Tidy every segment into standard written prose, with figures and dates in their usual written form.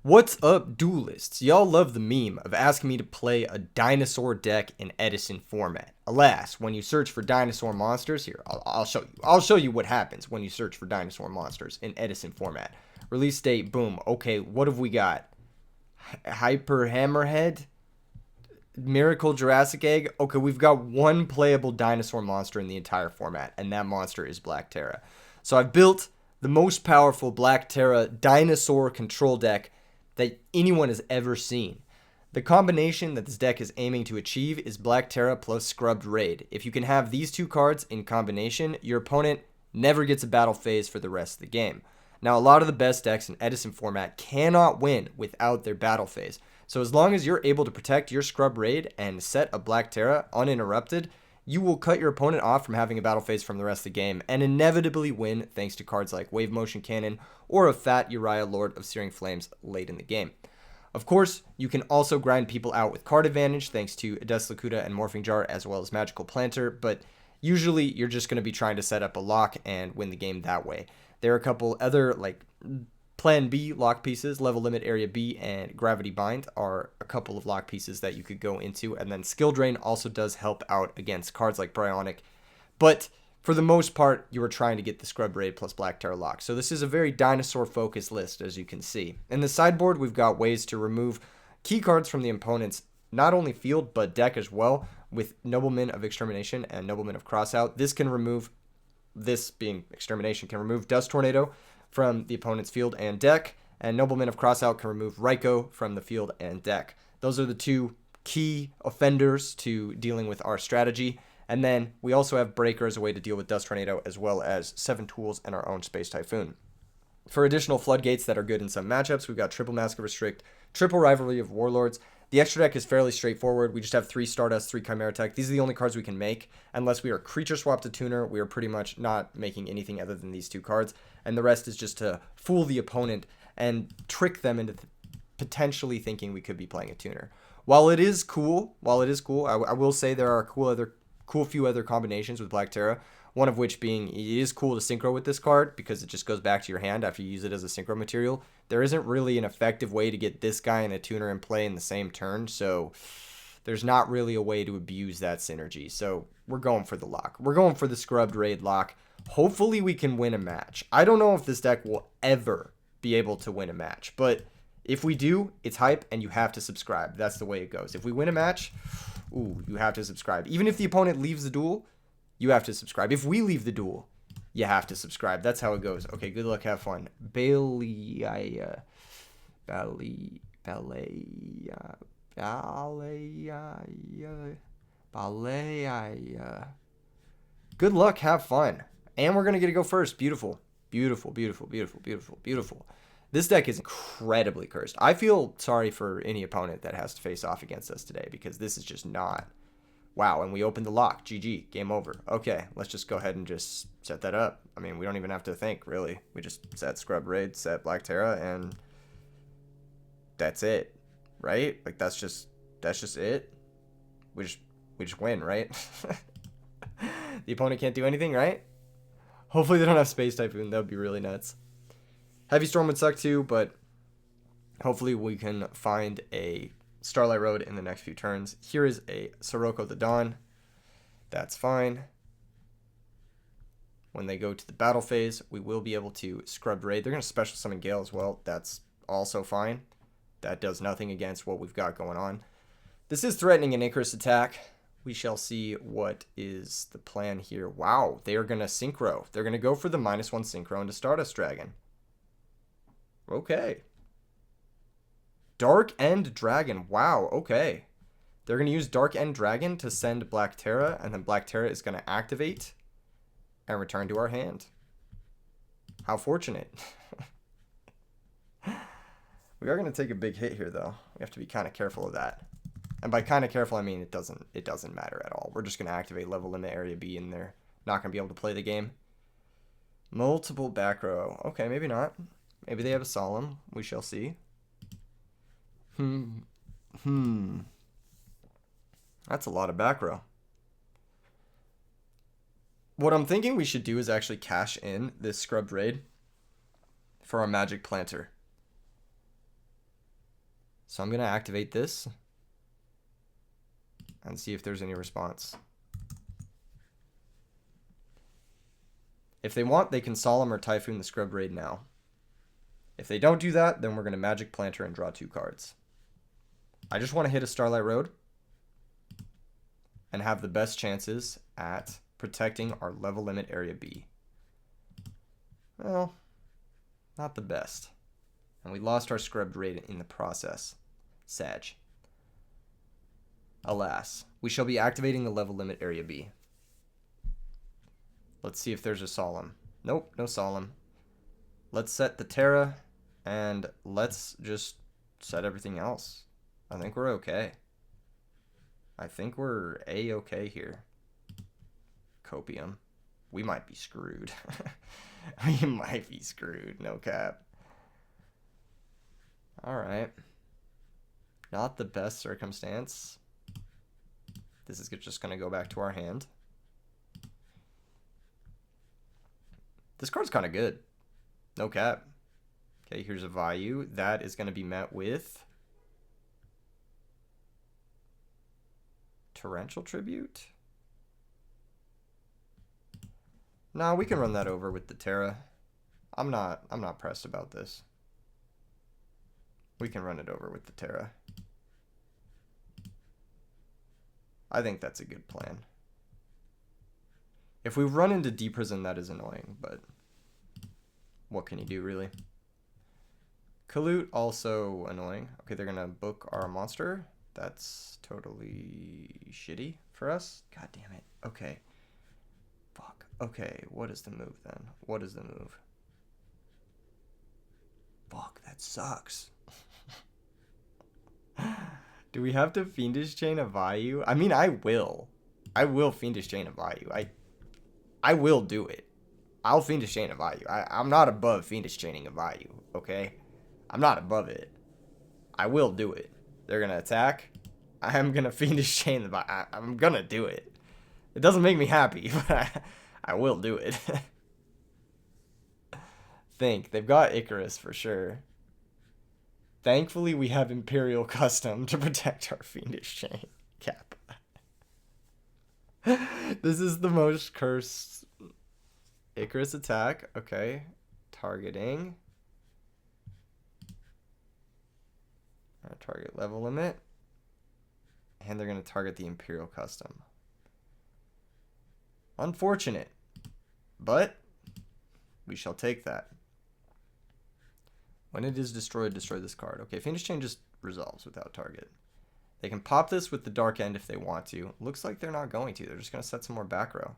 What's up, duelists? Y'all love the meme of asking me to play a dinosaur deck in Edison format. Alas, when you search for dinosaur monsters, here, I'll show you. I'll show you what happens when you search for dinosaur monsters in Edison format. Release date, boom. Okay, what have we got? Hyper Hammerhead? Miracle Jurassic Egg? Okay, we've got one playable dinosaur monster in the entire format, and that monster is Black Terra. So I've built the most powerful Black Terra dinosaur control deck that anyone has ever seen. The combination that this deck is aiming to achieve is Black Terra plus Scrubbed Raid. If you can have these two cards in combination, your opponent never gets a battle phase for the rest of the game. Now, a lot of the best decks in Edison format cannot win without their battle phase. So as long as you're able to protect your Scrub Raid and set a Black Terra uninterrupted, you will cut your opponent off from having a battle phase from the rest of the game and inevitably win thanks to cards like Wave Motion Cannon or a fat Uriah Lord of Searing Flames late in the game. Of course, you can also grind people out with card advantage thanks to Deslocuta and Morphing Jar as well as Magical Planter, but usually you're just going to be trying to set up a lock and win the game that way. There are a couple other like Plan B lock pieces, Level Limit Area B and Gravity Bind are a couple of lock pieces that you could go into, and then Skill Drain also does help out against cards like Bryonic, but for the most part, you are trying to get the Scrub Raid plus Black Terror lock. So this is a very dinosaur-focused list, as you can see. In the sideboard, we've got ways to remove key cards from the opponent's not only field, but deck as well, with Nobleman of Extermination and Nobleman of Crossout. This can remove, this being Extermination, can remove Dust Tornado from the opponent's field and deck, and Nobleman of Crossout can remove Raikou from the field and deck. Those are the two key offenders to dealing with our strategy. And then we also have Breaker as a way to deal with Dust Tornado, as well as 7 tools and our own Space Typhoon. For additional floodgates that are good in some matchups, we've got triple Mask of Restrict, triple Rivalry of Warlords. The extra deck is fairly straightforward. We just have 3 Stardust, 3 Chimera Tech. These are the only cards we can make. Unless we are creature swap to tuner, we are pretty much not making anything other than these 2 cards. And the rest is just to fool the opponent and trick them into potentially thinking we could be playing a tuner. While it is cool, I will say there are a cool few other combinations with Black Terra, one of which being it is cool to synchro with this card because it just goes back to your hand after you use it as a synchro material. There isn't really an effective way to get this guy and a tuner in play in the same turn, so there's not really a way to abuse that synergy. So we're going for the lock. We're going for the Scrubbed Raid lock. Hopefully we can win a match. I don't know if this deck will ever be able to win a match, but if we do, it's hype and you have to subscribe. That's the way it goes. If we win a match, ooh, you have to subscribe. Even if the opponent leaves the duel, you have to subscribe. If we leave the duel, you have to subscribe. That's how it goes. Okay, good luck, have fun. Bailey, good luck, have fun. And we're going to get to go first. Beautiful. Beautiful, beautiful, beautiful, beautiful, beautiful. This deck is incredibly cursed. I feel sorry for any opponent that has to face off against us today because this is just not... Wow, and we opened the lock. GG. Game over. Okay, let's just go ahead and just set that up. I mean, we don't even have to think, really. We just set Scrub Raid, set Black Terra, and that's it, right? Like, that's just it. We just win, right? The opponent can't do anything, right? Hopefully they don't have Space Typhoon. That would be really nuts. Heavy Storm would suck too, but hopefully we can find a Starlight Road in the next few turns. Here is a Sirocco the Dawn. That's fine. When they go to the battle phase, we will be able to Scrub Raid. They're going to special summon Gale as well. That's also fine. That does nothing against what we've got going on. This is threatening an Icarus attack. We shall see what is the plan here. Wow, they are going to Synchro. They're going to go for the -1 Synchro into Stardust Dragon. Okay. Dark End Dragon. Wow, okay. They're going to use Dark End Dragon to send Black Terra, and then Black Terra is going to activate and return to our hand. How fortunate. We are going to take a big hit here, though. We have to be kind of careful of that. And by kind of careful, I mean it doesn't matter at all. We're just going to activate Level Limit Area B, and they're not going to be able to play the game. Multiple back row. Okay, maybe not. Maybe they have a Solemn. We shall see. That's a lot of back row. What I'm thinking we should do is actually cash in this Scrubbed Raid for our Magic Planter. So I'm going to activate this and see if there's any response. If they want, they can Solemn or Typhoon the Scrub Raid now. If they don't do that, then we're going to Magic Planter and draw 2 cards. I just want to hit a Starlight Road and have the best chances at protecting our level limit area B. Well, not the best. And we lost our Scrubbed Raid in the process. Sag. Alas, we shall be activating the level limit area B. Let's see if there's a Solemn. Nope, no Solemn. Let's set the Terra, and let's just set everything else. I think we're okay. I think we're A-okay here. Copium. We might be screwed. We might be screwed, no cap. Alright. Not the best circumstance. This is just going to go back to our hand. This card's kind of good. No cap. Okay, here's a Vayu. That is going to be met with Torrential Tribute. Nah, we can run that over with the Terra. I'm not pressed about this. We can run it over with the Terra. I think that's a good plan. If we run into Deep Prison, that is annoying, but what can you do, really? Kalut, also annoying. Okay, they're going to book our monster. That's totally shitty for us. God damn it. Okay. Fuck. Okay, what is the move then? What is the move? Fuck, that sucks. Do we have to Fiendish Chain a Vayu? I mean, I will. I will Fiendish Chain a Vayu. I will do it. I'll Fiendish Chain a Vayu. I'm not above Fiendish Chaining a Vayu, okay? I'm not above it. I will do it. They're going to attack. I am going to Fiendish Chain the Vayu. I'm going to do it. It doesn't make me happy, but I will do it. Think. They've got Icarus for sure. Thankfully, we have Imperial Custom to protect our Fiendish Chain. Cap. This is the most cursed Icarus attack. Okay. Targeting. Target level limit. And they're going to target the Imperial Custom. Unfortunate. But we shall take that. When it is destroyed, destroy this card. Okay, Fiendish Chain just resolves without target. They can pop this with the Dark End if they want to. Looks like they're not going to. They're just going to set some more back row.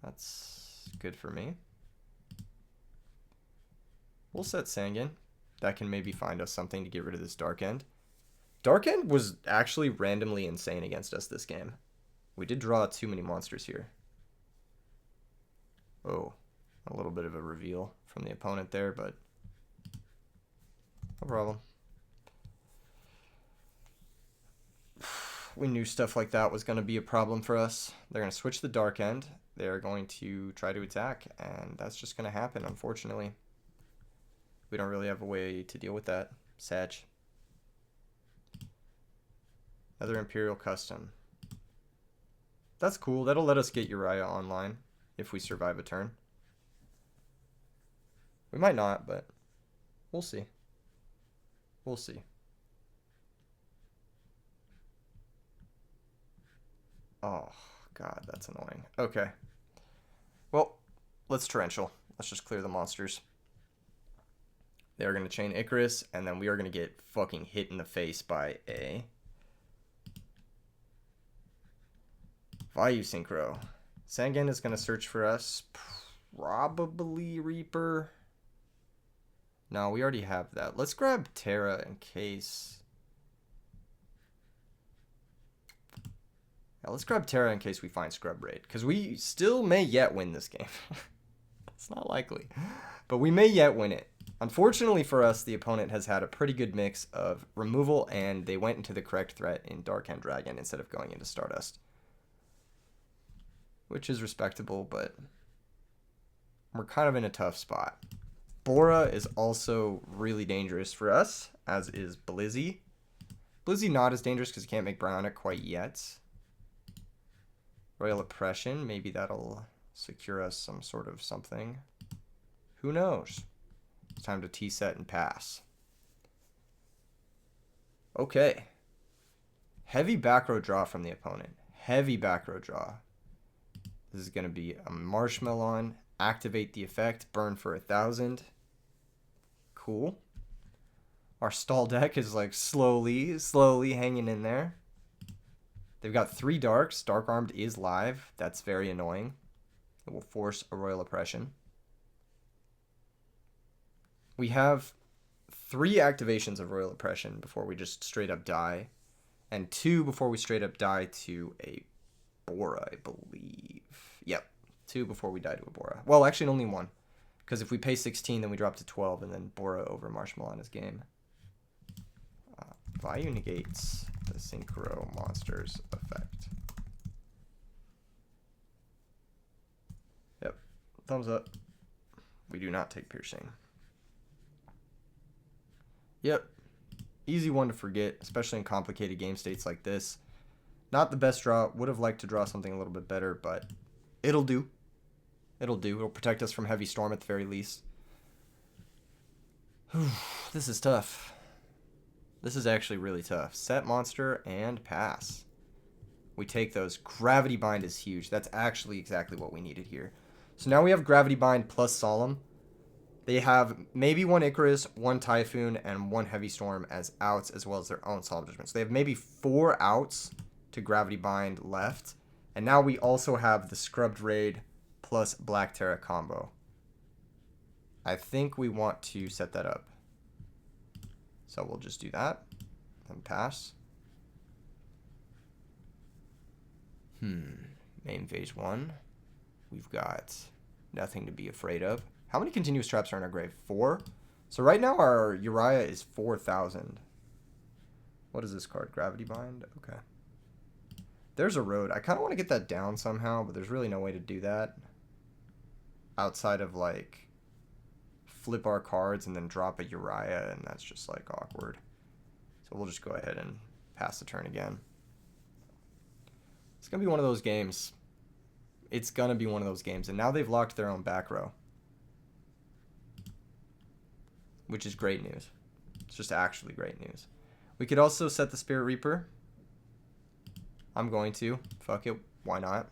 That's good for me. We'll set Sangan. That can maybe find us something to get rid of this Dark End. Dark End was actually randomly insane against us this game. We did draw too many monsters here. Oh, a little bit of a reveal from the opponent there, but no problem. We knew stuff like that was going to be a problem for us. They're going to switch the Dark End. They're going to try to attack, and that's just going to happen, unfortunately. We don't really have a way to deal with that. Sag. Another Imperial Custom. That's cool. That'll let us get Uriah online if we survive a turn. We might not, but we'll see. We'll see. Oh, God, that's annoying. Okay. Well, let's Torrential. Let's just clear the monsters. They're going to chain Icarus, and then we are going to get fucking hit in the face by a Vayu Synchro. Sangan is going to search for us. Probably Reaper. No, we already have that. Let's grab Terra in case. Yeah, let's grab Terra in case we find Scrub Raid. Because we still may yet win this game. It's not likely. But we may yet win it. Unfortunately for us, the opponent has had a pretty good mix of removal, and they went into the correct threat in Dark Hand Dragon instead of going into Stardust. Which is respectable, but we're kind of in a tough spot. Bora is also really dangerous for us, as is Blizzy. Blizzy not as dangerous because you can't make Bionic quite yet. Royal Oppression, maybe that'll secure us some sort of something. Who knows? It's time to T-set and pass. Okay. Heavy back row draw from the opponent. Heavy back row draw. This is going to be a Marshmallow. Activate the effect. Burn for 1,000. Cool. Our stall deck is like slowly hanging in there. They've got 3 darks. Dark Armed is live. That's very annoying. It will force a Royal Oppression. We have 3 activations of Royal Oppression before we just straight up die. And 2 before we straight up die to a Bora, I believe. Yep. 2 before we die to a Bora. Well, actually only 1. Because if we pay 16, then we drop to 12, and then Bora over Marshmallow on his game. Vayu negates the Synchro Monsters effect. Yep. Thumbs up. We do not take piercing. Yep. Easy one to forget, especially in complicated game states like this. Not the best draw. Would have liked to draw something a little bit better, but it'll do. It'll do. It'll protect us from Heavy Storm at the very least. This is tough. This is actually really tough. Set monster and pass. We take those. Gravity Bind is huge. That's actually exactly what we needed here. So now we have Gravity Bind plus Solemn. They have maybe 1 Icarus, 1 Typhoon, and 1 Heavy Storm as outs, as well as their own Solemn Judgment. So they have maybe 4 outs to Gravity Bind left. And now we also have the Scrubbed Raid plus Black Terra combo. I think we want to set that up. So we'll just do that and pass. Main phase 1. We've got nothing to be afraid of. How many continuous traps are in our grave? 4? So right now our Uriah is 4,000. What is this card? Gravity Bind? Okay. There's a road. I kind of want to get that down somehow, but there's really no way to do that. Outside of like flip our cards and then drop a Uriah, and that's just like awkward. So we'll just go ahead and pass the turn again. It's going to be one of those games. It's going to be one of those games. And now they've locked their own back row, which is great news. It's just actually great news. We could also set the Spirit Reaper. I'm going to. Fuck it. Why not?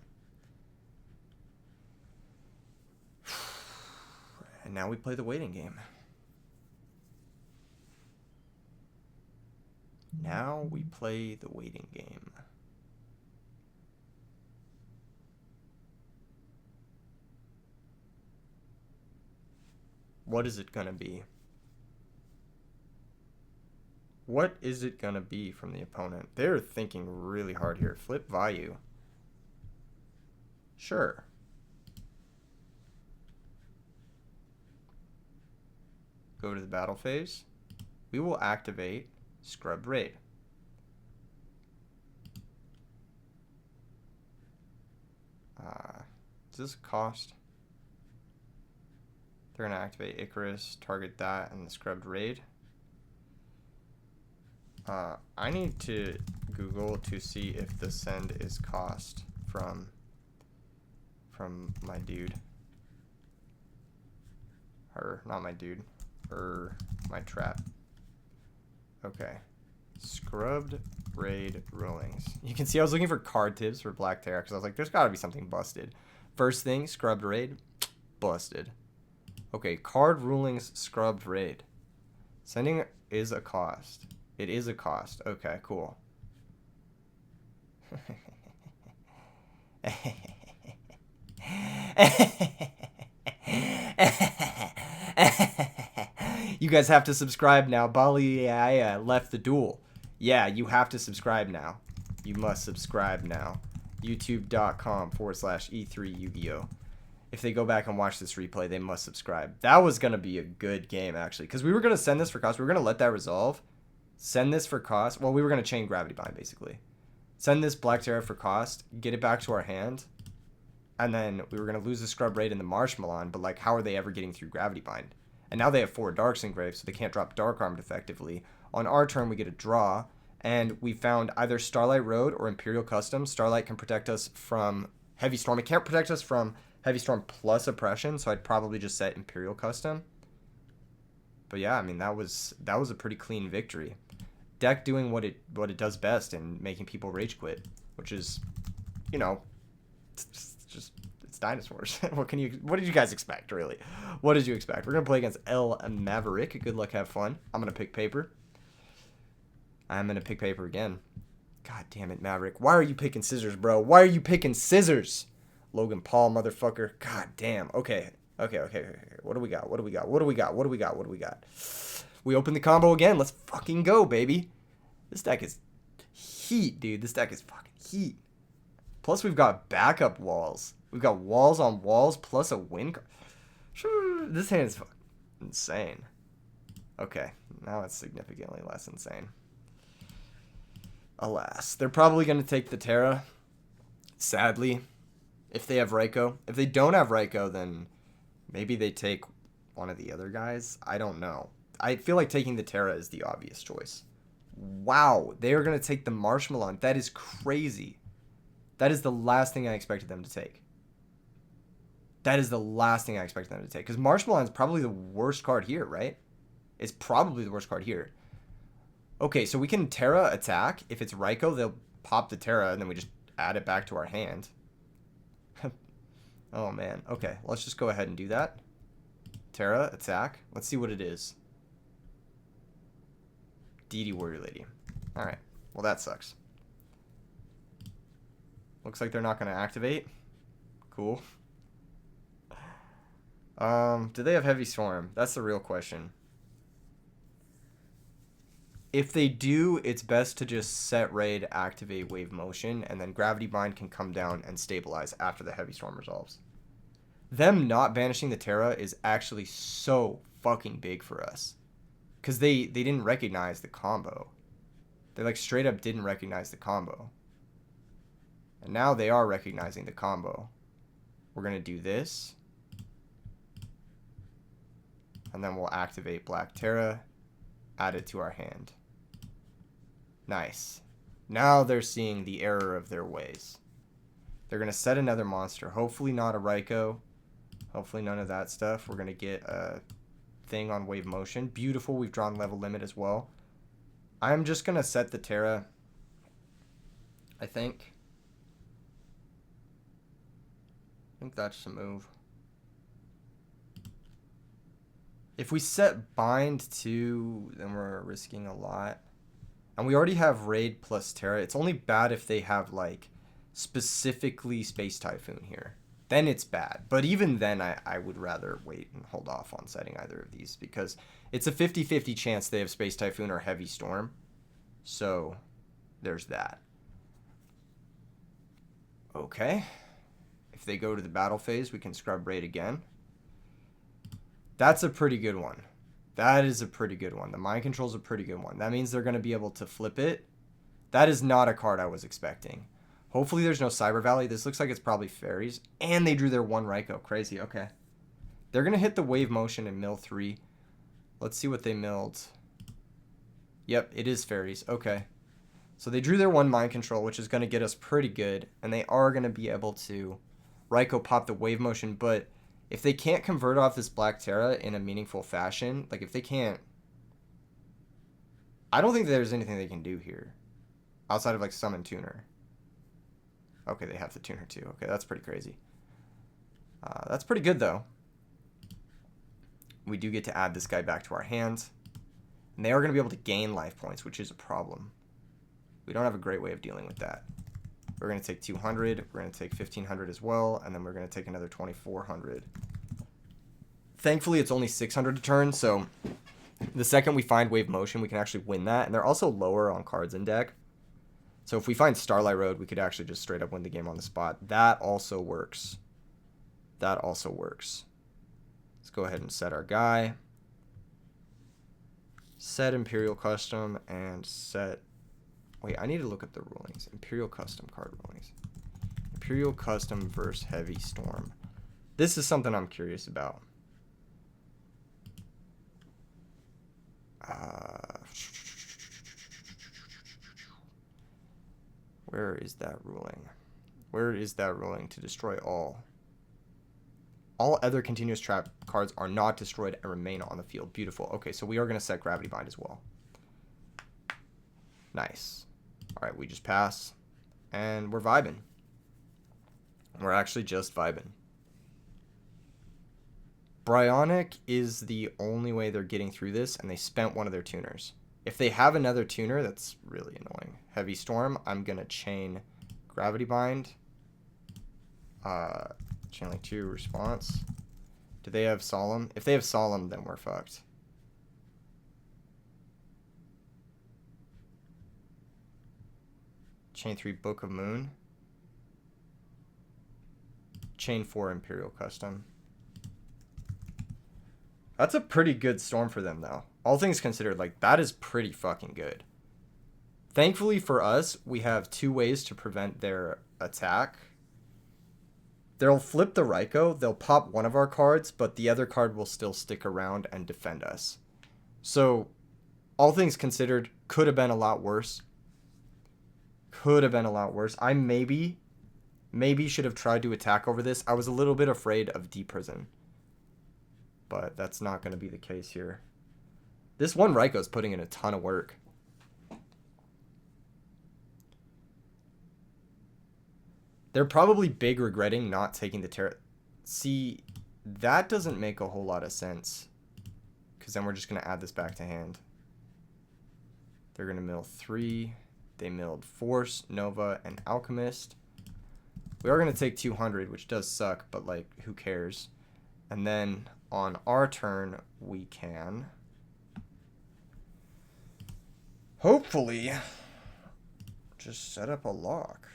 And now we play the waiting game. Now we play the waiting game. What is it going to be? What is it going to be from the opponent? They're thinking really hard here. Flip Vayu. Sure. Go to the battle phase. We will activate Scrub Raid. Is this a cost? They're going to activate Icarus, target that, and the Scrubbed Raid. I need to Google to see if the send is cost from my dude. Not my dude. My trap. Okay. Scrubbed Raid rulings. You can see I was looking for card tips for Black Terra because I was like, there's got to be something busted. First thing, Scrubbed Raid. Busted. Okay, card rulings, Scrubbed Raid. Sending is a cost. It is a cost. Okay, cool. You guys have to subscribe now. Bali left the duel. Yeah, you have to subscribe now. You must subscribe now. YouTube.com/E3 Yu-Gi-Oh! If they go back and watch this replay, they must subscribe. That was going to be a good game, actually. Because we were going to send this for cost. We were going to let that resolve. Send this for cost. Well, we were going to chain Gravity Bind, basically. Send this Black Terra for cost. Get it back to our hand. And then we were going to lose the Scrub Raid and the Marshmallow. But, like, how are they ever getting through Gravity Bind? And now they have 4 Darks engraved, so they can't drop Dark Armed effectively. On our turn, we get a draw, and we found either Starlight Road or Imperial Custom. Starlight can protect us from Heavy Storm. It can't protect us from Heavy Storm plus Oppression, so I'd probably just set Imperial Custom. But yeah, I mean, that was a pretty clean victory. Deck doing what it does best and making people rage quit, which is, you know, it's dinosaurs. What did you guys expect, really? What did you expect? We're gonna play against El Maverick. Good luck, have fun. I'm gonna pick paper. I'm gonna pick paper again. God damn it, Maverick. Why are you picking scissors, bro? Why are you picking scissors? Logan Paul, motherfucker. God damn. Okay. What do we got? We open the combo again. Let's fucking go, baby. This deck is heat, dude. This deck is fucking heat. Plus, we've got backup walls. We've got walls on walls plus a win card. This hand is fucking insane. Okay, now it's significantly less insane. Alas. They're probably going to take the Terra, sadly, if they have Raikou. If they don't have Raikou, then maybe they take one of the other guys. I don't know. I feel like taking the Terra is the obvious choice. Wow, they are going to take the Marshmallow. That is crazy. That is the last thing I expected them to take. Because Marshmallow is probably the worst card here, right? It's probably the worst card here. Okay, so we can Terra attack. If it's Raikou, they'll pop the Terra, and then we just add it back to our hand. Oh, man. Okay, let's just go ahead and do that. Terra, attack. Let's see what it is. DD Warrior Lady. Alright, well that sucks. Looks like they're not going to activate. Cool. Do they have Heavy Storm? That's the real question. If they do, it's best to just set Raid, activate Wave Motion, and then Gravity Bind can come down and stabilize after the Heavy Storm resolves. Them not banishing the Terra is actually so fucking big for us. Because they didn't recognize the combo. They like straight up didn't recognize the combo. And now they are recognizing the combo. We're going to do this. And then we'll activate Black Terra, add it to our hand. Nice. Now they're seeing the error of their ways. They're going to set another monster. Hopefully not a Raikou. Hopefully none of that stuff. We're going to get a thing on Wave Motion. Beautiful. We've drawn level limit as well. I'm just going to set the Terra, I think. I think that's the move. If we set Bind too, then we're risking a lot. And we already have Raid plus Terra. It's only bad if they have, like, specifically Space Typhoon here. Then it's bad. But even then, I would rather wait and hold off on setting either of these. Because it's a 50-50 chance they have Space Typhoon or Heavy Storm. So, there's that. Okay. If they go to the battle phase, we can scrub Raid again. That's a pretty good one. That is a pretty good one. The Mind Control's a pretty good one. That means they're going to be able to flip it. That is not a card I was expecting. Hopefully there's no Cyber Valley. This looks like it's probably Fairies. And they drew their one Raikou. Crazy. Okay. They're going to hit the Wave Motion and mill 3. Let's see what they milled. Yep, it is Fairies. Okay. So they drew their one Mind Control, which is going to get us pretty good. And they are going to be able to Raikou pop the Wave Motion, but if they can't convert off this Black Terra in a meaningful fashion, like if they can't, I don't think there's anything they can do here outside of like Summon Tuner. Okay, they have to Tuner too. Okay, that's pretty crazy. That's pretty good though. We do get to add this guy back to our hands, and they are going to be able to gain life points, which is a problem. We don't have a great way of dealing with that. We're going to take 200, we're going to take 1500 as well, and then we're going to take another 2400. Thankfully, it's only 600 a turn, so the second we find Wave Motion, we can actually win that. And they're also lower on cards in deck. So if we find Starlight Road, we could actually just straight up win the game on the spot. That also works. That also works. Let's go ahead and set our guy. Set Imperial Custom and set... Wait, I need to look up the rulings. Imperial Custom card rulings. Imperial Custom versus Heavy Storm. This is something I'm curious about. Where is that ruling? Where is that ruling to destroy all? All other continuous trap cards are not destroyed and remain on the field. Beautiful. Okay, so we are going to set Gravity Bind as well. Nice. All right, we just pass. And we're vibing. We're actually just vibing. Bryonic is the only way they're getting through this, and they spent one of their tuners. If they have another tuner, that's really annoying. Heavy Storm, I'm going to chain Gravity Bind. Chain Link 2, Response. Do they have Solemn? If they have Solemn, then we're fucked. Chain 3, Book of Moon. Chain 4, Imperial Custom. That's a pretty good storm for them, though. All things considered, like, that is pretty fucking good. Thankfully for us, we have 2 ways to prevent their attack. They'll flip the Raikou, they'll pop one of our cards, but the other card will still stick around and defend us. So, all things considered, could have been a lot worse. Could have been a lot worse. I maybe should have tried to attack over this. I was a little bit afraid of Deprison. But that's not going to be the case here. This one Raikou is putting in a ton of work. They're probably big regretting not taking the Terra. See, that doesn't make a whole lot of sense. Because then we're just going to add this back to hand. They're going to mill 3. They milled Force, Nova, and Alchemist. We are going to take 200, which does suck, but like, who cares? And then on our turn, we can hopefully just set up a lock.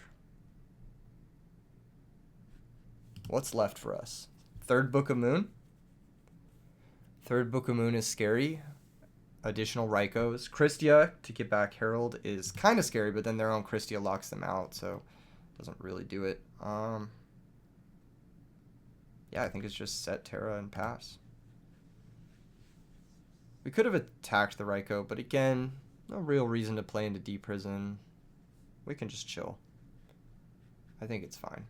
What's left for us? Third Book of Moon. Third Book of Moon is scary. Additional Raikous. Christia to get back Herald is kind of scary, but then their own Christia locks them out, so doesn't really do it. Yeah, I think it's just set Terra and pass. We could have attacked the Raikou, but again, no real reason to play into Deprison. We can just chill. I think it's fine.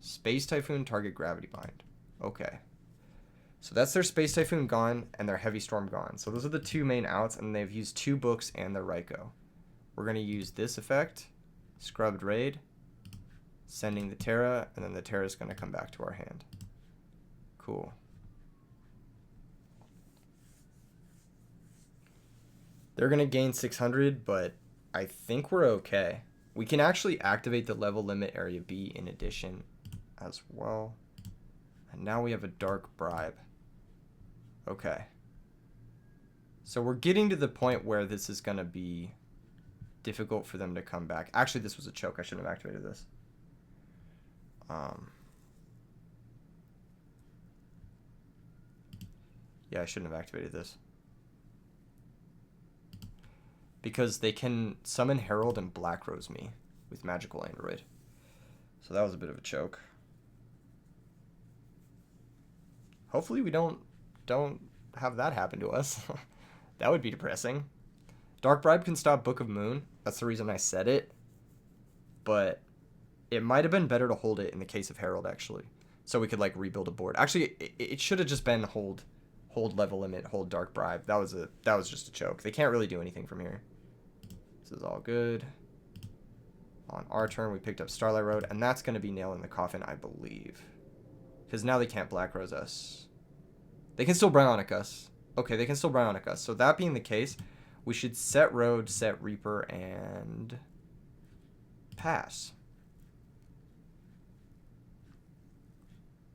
Space Typhoon, target Gravity Bind. Okay. So that's their Space Typhoon gone and their Heavy Storm gone. So those are the 2 main outs, and they've used 2 books and their Raikou. We're going to use this effect, Scrubbed Raid, sending the Terra, and then the Terra is going to come back to our hand. Cool. They're going to gain 600, but I think we're okay. We can actually activate the level limit area B in addition as well. And now we have a Dark Bribe. Okay. So we're getting to the point where this is going to be difficult for them to come back. Actually, this was a choke. I shouldn't have activated this. Yeah, I shouldn't have activated this. Because they can summon Herald and Black Rose me with Magical Android. So that was a bit of a choke. Hopefully we don't have that happen to us. That would be depressing. Dark Bribe can stop Book of Moon. That's the reason I said it. But it might have been better to hold it in the case of Herald, actually. So we could, like, rebuild a board. Actually, it should have just been hold level limit, hold Dark Bribe. That was just a choke. They can't really do anything from here. This is all good. On our turn, we picked up Starlight Road, and that's going to be nail in the coffin, I believe. Because now they can't Black Rose us. They can still Bryonic us. Okay, they can still Bryonic us. So that being the case, we should set Road, set Reaper, and pass.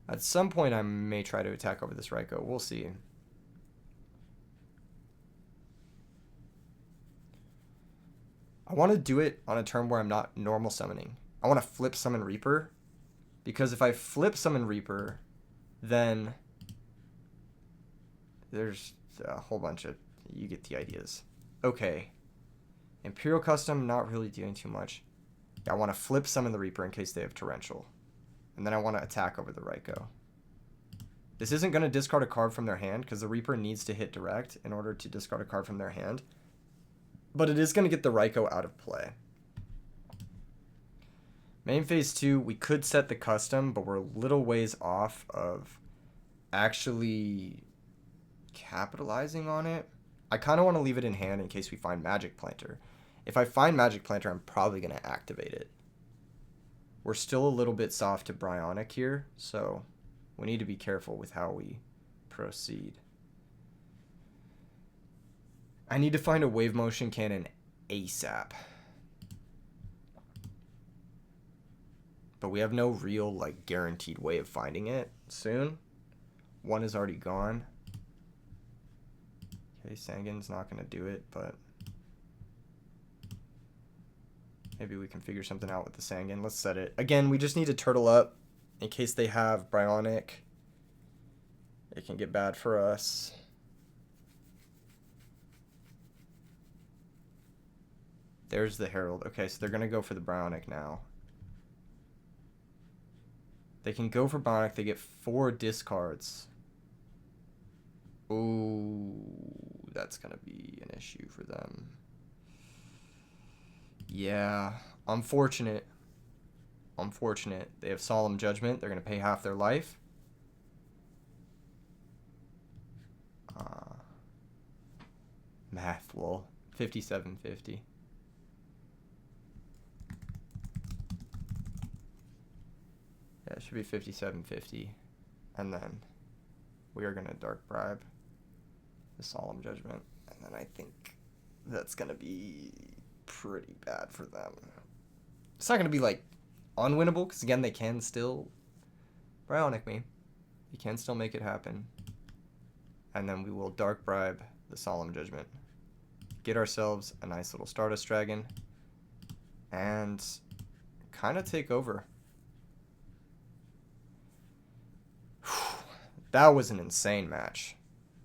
At some point, I may try to attack over this Raikou. We'll see. I want to do it on a turn where I'm not normal summoning. I want to flip Summon Reaper. Because if I flip Summon Reaper, then there's a whole bunch of... You get the ideas. Okay. Imperial Custom, not really doing too much. I want to flip Summon the Reaper in case they have Torrential. And then I want to attack over the Raikou. This isn't going to discard a card from their hand because the Reaper needs to hit direct in order to discard a card from their hand. But it is going to get the Raikou out of play. Main phase 2, we could set the custom, but we're a little ways off of actually capitalizing on it. I kind of want to leave it in hand in case we find Magic Planter. If I find Magic Planter, I'm probably going to activate it. We're still a little bit soft to Bryonic here, so we need to be careful with how we proceed. I need to find a Wave Motion Cannon ASAP. But we have no real, like, guaranteed way of finding it soon. One is already gone. Okay, Sangan's not going to do it, but maybe we can figure something out with the Sangan. Let's set it. Again, we just need to turtle up in case they have Bryonic. It can get bad for us. There's the Herald. Okay, so they're going to go for the Bryonic now. They can go for Bryonic. They get 4 discards. Ooh, that's going to be an issue for them. Yeah, unfortunate. Unfortunate. They have Solemn Judgment. They're going to pay half their life. Math, lol. 5750. Yeah, it should be 5750. And then we are going to Dark Bribe the Solemn Judgment. And then I think that's going to be pretty bad for them. It's not going to be, like, unwinnable, because, again, they can still Bryonic me. You can still make it happen. And then we will Dark Bribe the Solemn Judgment. Get ourselves a nice little Stardust Dragon. And kind of take over. That was an insane match.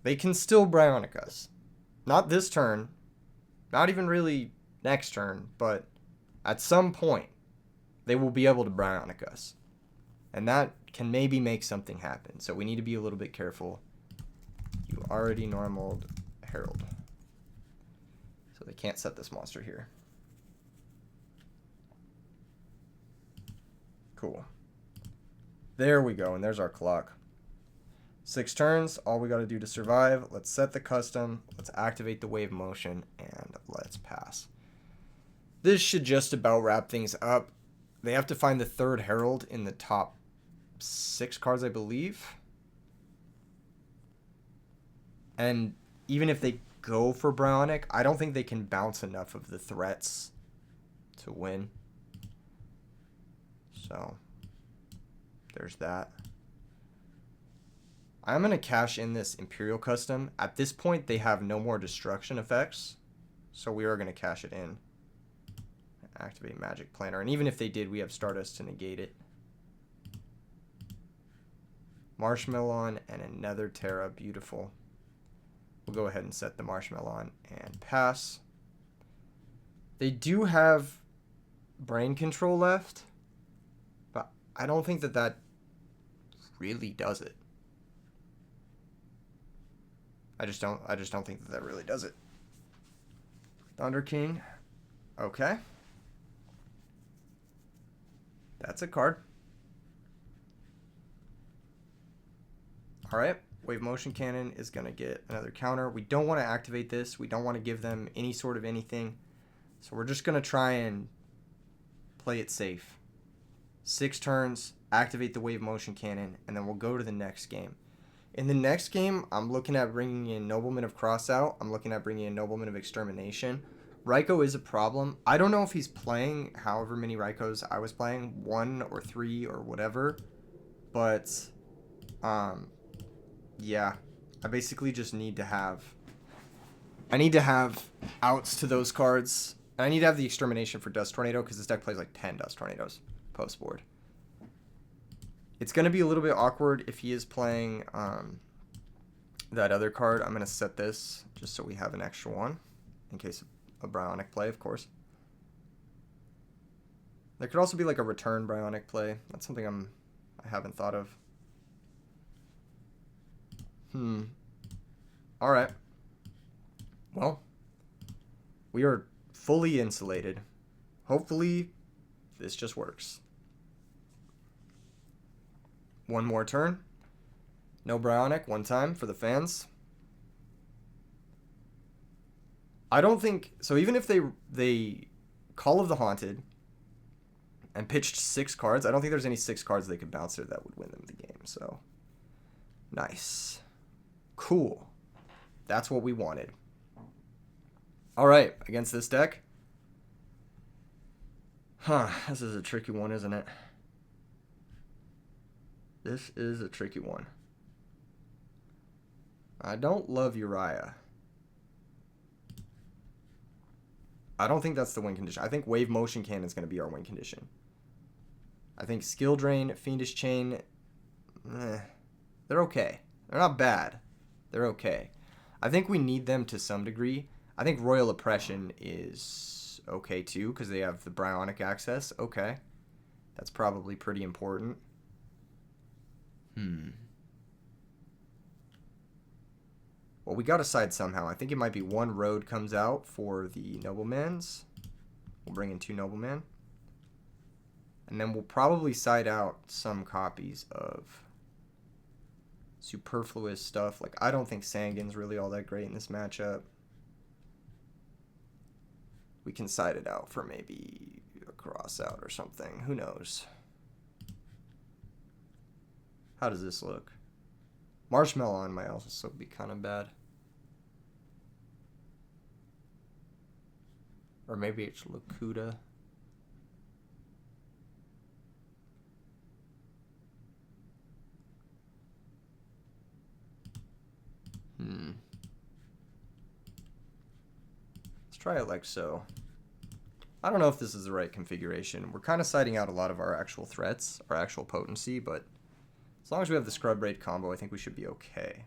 They can still Bryonic us. Not this turn. Not even really next turn. But at some point, they will be able to Bryonic us. And that can maybe make something happen. So we need to be a little bit careful. You already normaled Herald. So they can't set this monster here. Cool. There we go. And there's our clock. 6 turns. All we got to do to survive. Let's set the custom. Let's activate the wave motion. And let's pass. This should just about wrap things up. They have to find the 3rd Herald in the top 6 cards, I believe. And even if they go for Bryonic, I don't think they can bounce enough of the threats to win. So, there's that. I'm going to cash in this Imperial Custom. At this point, they have no more destruction effects. So we are going to cash it in. Activate Magic Planter. And even if they did, we have Stardust to negate it. Marshmallow and another Terra. Beautiful. We'll go ahead and set the Marshmallow and pass. They do have Brain Control left. But I don't think that that really does it. I just don't think that really does it. Thunder King. Okay. That's a card. All right. Wave Motion Cannon is going to get another counter. We don't want to activate this. We don't want to give them any sort of anything. So we're just going to try and play it safe. 6 turns, activate the Wave Motion Cannon, and then we'll go to the next game. In the next game, I'm looking at bringing in Nobleman of Crossout. I'm looking at bringing in Nobleman of Extermination. Raikou is a problem. I don't know if he's playing however many Raikous I was playing, 1 or 3 or whatever. But, yeah. I basically just need to have... I need to have outs to those cards. And I need to have the Extermination for Dust Tornado because this deck plays like 10 Dust Tornadoes post-board. It's going to be a little bit awkward if he is playing that other card. I'm going to set this just so we have an extra one in case of a Bryonic play, of course. There could also be like a return Bryonic play. That's something I haven't thought of. All right. Well, we are fully insulated. Hopefully, this just works. One more turn. No Bionic, one time for the fans. I don't think... So even if they Call of the Haunted and pitched 6 cards, I don't think there's any 6 cards they could bounce there that would win them the game. So, nice. Cool. That's what we wanted. All right, against this deck. This is a tricky one, isn't it? This is a tricky one. I don't love Uriah. I don't think that's the win condition. I think Wave Motion Cannon is going to be our win condition. I think Skill Drain, Fiendish Chain, they're okay. They're not bad. They're okay. I think we need them to some degree. I think Royal Oppression is okay too because they have the Bionic access. Okay. That's probably pretty important. Well, we got to side somehow. I think it might be 1 road comes out for the Noblemans. We'll bring in 2 Noblemen. And then we'll probably side out some copies of superfluous stuff. Like, I don't think Sangin's really all that great in this matchup. We can side it out for maybe a cross out or something. Who knows? How does this look? Marshmallow on might also be kind of bad. Or maybe it's Lakuta. Let's try it like so. I don't know if this is the right configuration. We're kind of siding out a lot of our actual threats, our actual potency, but as long as we have the Scrub Raid combo, I think we should be okay.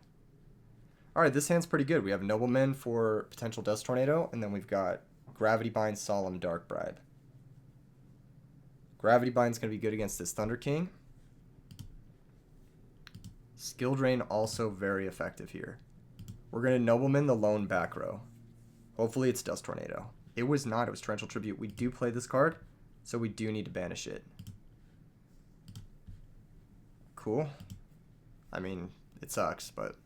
Alright, this hand's pretty good. We have Noblemen for potential Dust Tornado, and then we've got Gravity Bind, Solemn, Dark Bribe. Gravity Bind's going to be good against this Thunder King. Skill Drain also very effective here. We're going to Nobleman the lone back row. Hopefully it's Dust Tornado. It was not. It was Torrential Tribute. We do play this card, so we do need to banish it. Cool. I mean, it sucks, but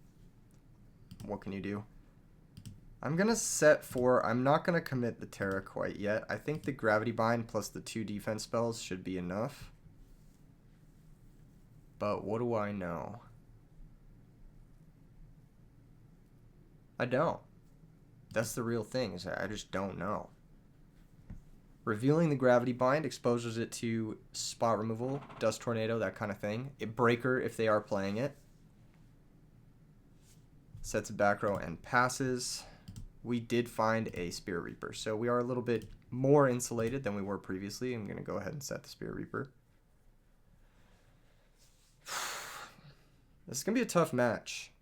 what can you do? I'm going to set for... I'm not going to commit the Terra quite yet. I think the Gravity Bind plus the 2 defense spells should be enough. But what do I know? I don't. That's the real thing, is I just don't know. Revealing the Gravity Bind exposes it to spot removal, Dust Tornado, that kind of thing. Breaker if they are playing it. Sets a back row and passes. We did find a Spirit Reaper, so we are a little bit more insulated than we were previously. I'm going to go ahead and set the Spirit Reaper. This is going to be a tough match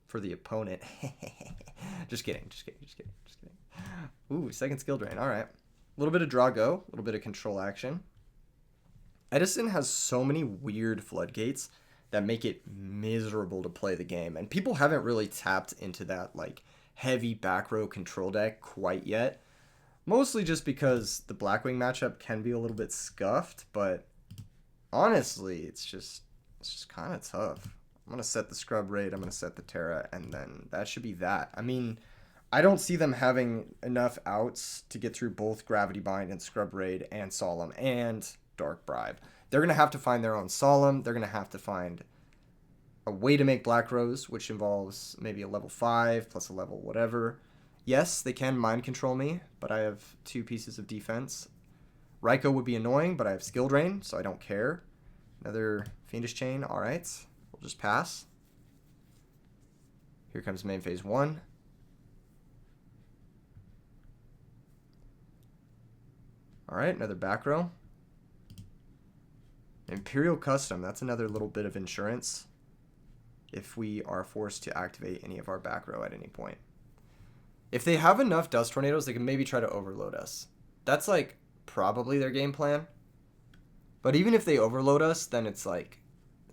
for the opponent. Just kidding. Ooh, second skill drain. All right. A little bit of draw go, a little bit of control action. Edison has so many weird floodgates that make it miserable to play the game. And people haven't really tapped into that like heavy back row control deck quite yet. Mostly just because the Blackwing matchup can be a little bit scuffed, but honestly, it's just kind of tough. I'm going to set the Scrub Raid, I'm going to set the Terra, and then that should be that. I mean, I don't see them having enough outs to get through both Gravity Bind and Scrub Raid and Solemn and Dark Bribe. They're going to have to find their own Solemn. They're going to have to find a way to make Black Rose, which involves maybe a level 5 plus a level whatever. Yes, they can mind control me, but I have 2 pieces of defense. Raikou would be annoying, but I have Skill Drain, so I don't care. Another Fiendish Chain, alright. We'll just pass. Here comes main phase 1. Alright, another back row. Imperial Custom, that's another little bit of insurance if we are forced to activate any of our back row at any point. If they have enough Dust Tornadoes, they can maybe try to overload us. That's like probably their game plan. But even if they overload us, then it's like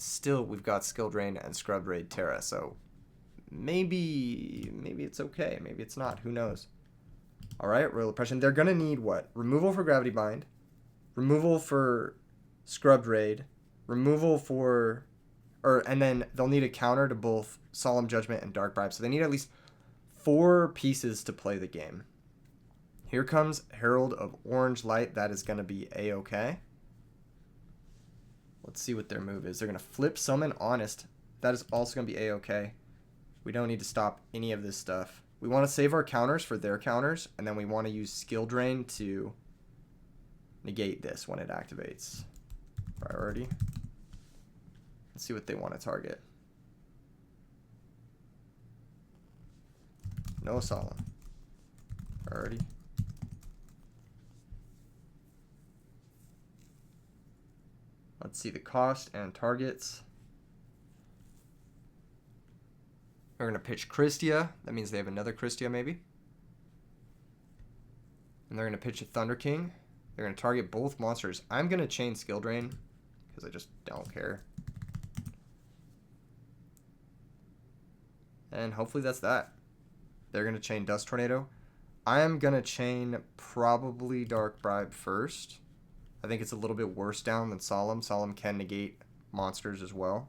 still we've got Skill Drain and Scrub Raid Terra, so maybe it's okay. Maybe it's not. Who knows? All right, Royal Oppression. They're going to need what? Removal for Gravity Bind, removal for Scrub Raid, removal for... and then they'll need a counter to both Solemn Judgment and Dark Bribe. So they need at least 4 pieces to play the game. Here comes Herald of Orange Light. That is going to be A-okay. Let's see what their move is. They're going to flip Summon Honest. That is also going to be A-okay. We don't need to stop any of this stuff. We want to save our counters for their counters, and then we want to use Skill Drain to negate this when it activates. Priority. Let's see what they want to target. No Solemn. Priority. Let's see the cost and targets. They're going to pitch Christia. That means they have another Christia maybe. And they're going to pitch a Thunder King. They're going to target both monsters. I'm going to chain Skill Drain because I just don't care. And hopefully that's that. They're going to chain Dust Tornado. I am going to chain probably Dark Bribe first. I think it's a little bit worse down than Solemn. Solemn can negate monsters as well.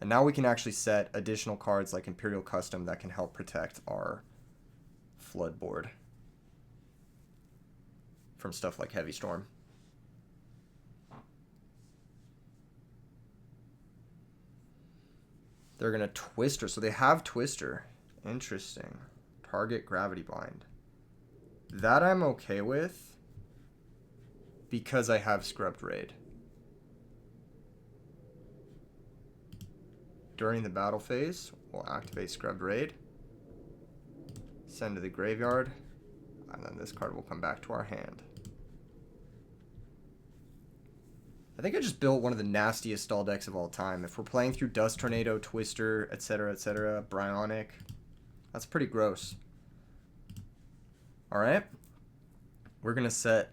And now we can actually set additional cards like Imperial Custom that can help protect our flood board from stuff like Heavy Storm. They're going to Twister. So they have Twister. Interesting. Target Gravity Bind. That I'm okay with because I have Scrubbed Raid. During the battle phase, we'll activate Scrubbed Raid, send to the graveyard, and then this card will come back to our hand. I think I just built one of the nastiest stall decks of all time. If we're playing through Dust Tornado, Twister, etc., Bryonic, that's pretty gross. Alright, we're going to set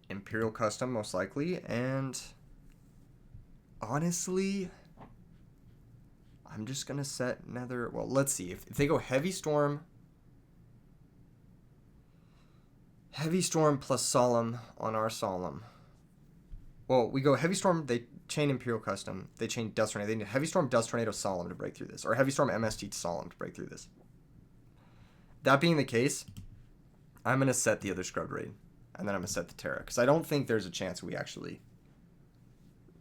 Imperial Custom most likely, and honestly... I'm just going to set Nether... Well, let's see. If they go Heavy Storm plus Solemn on our Solemn. Well, we go Heavy Storm, they chain Imperial Custom, they chain Dust Tornado. They need Heavy Storm, Dust Tornado, Solemn to break through this. Or Heavy Storm, MST, Solemn to break through this. That being the case, I'm going to set the other Scrubbed Raid. And then I'm going to set the Terra. Because I don't think there's a chance we actually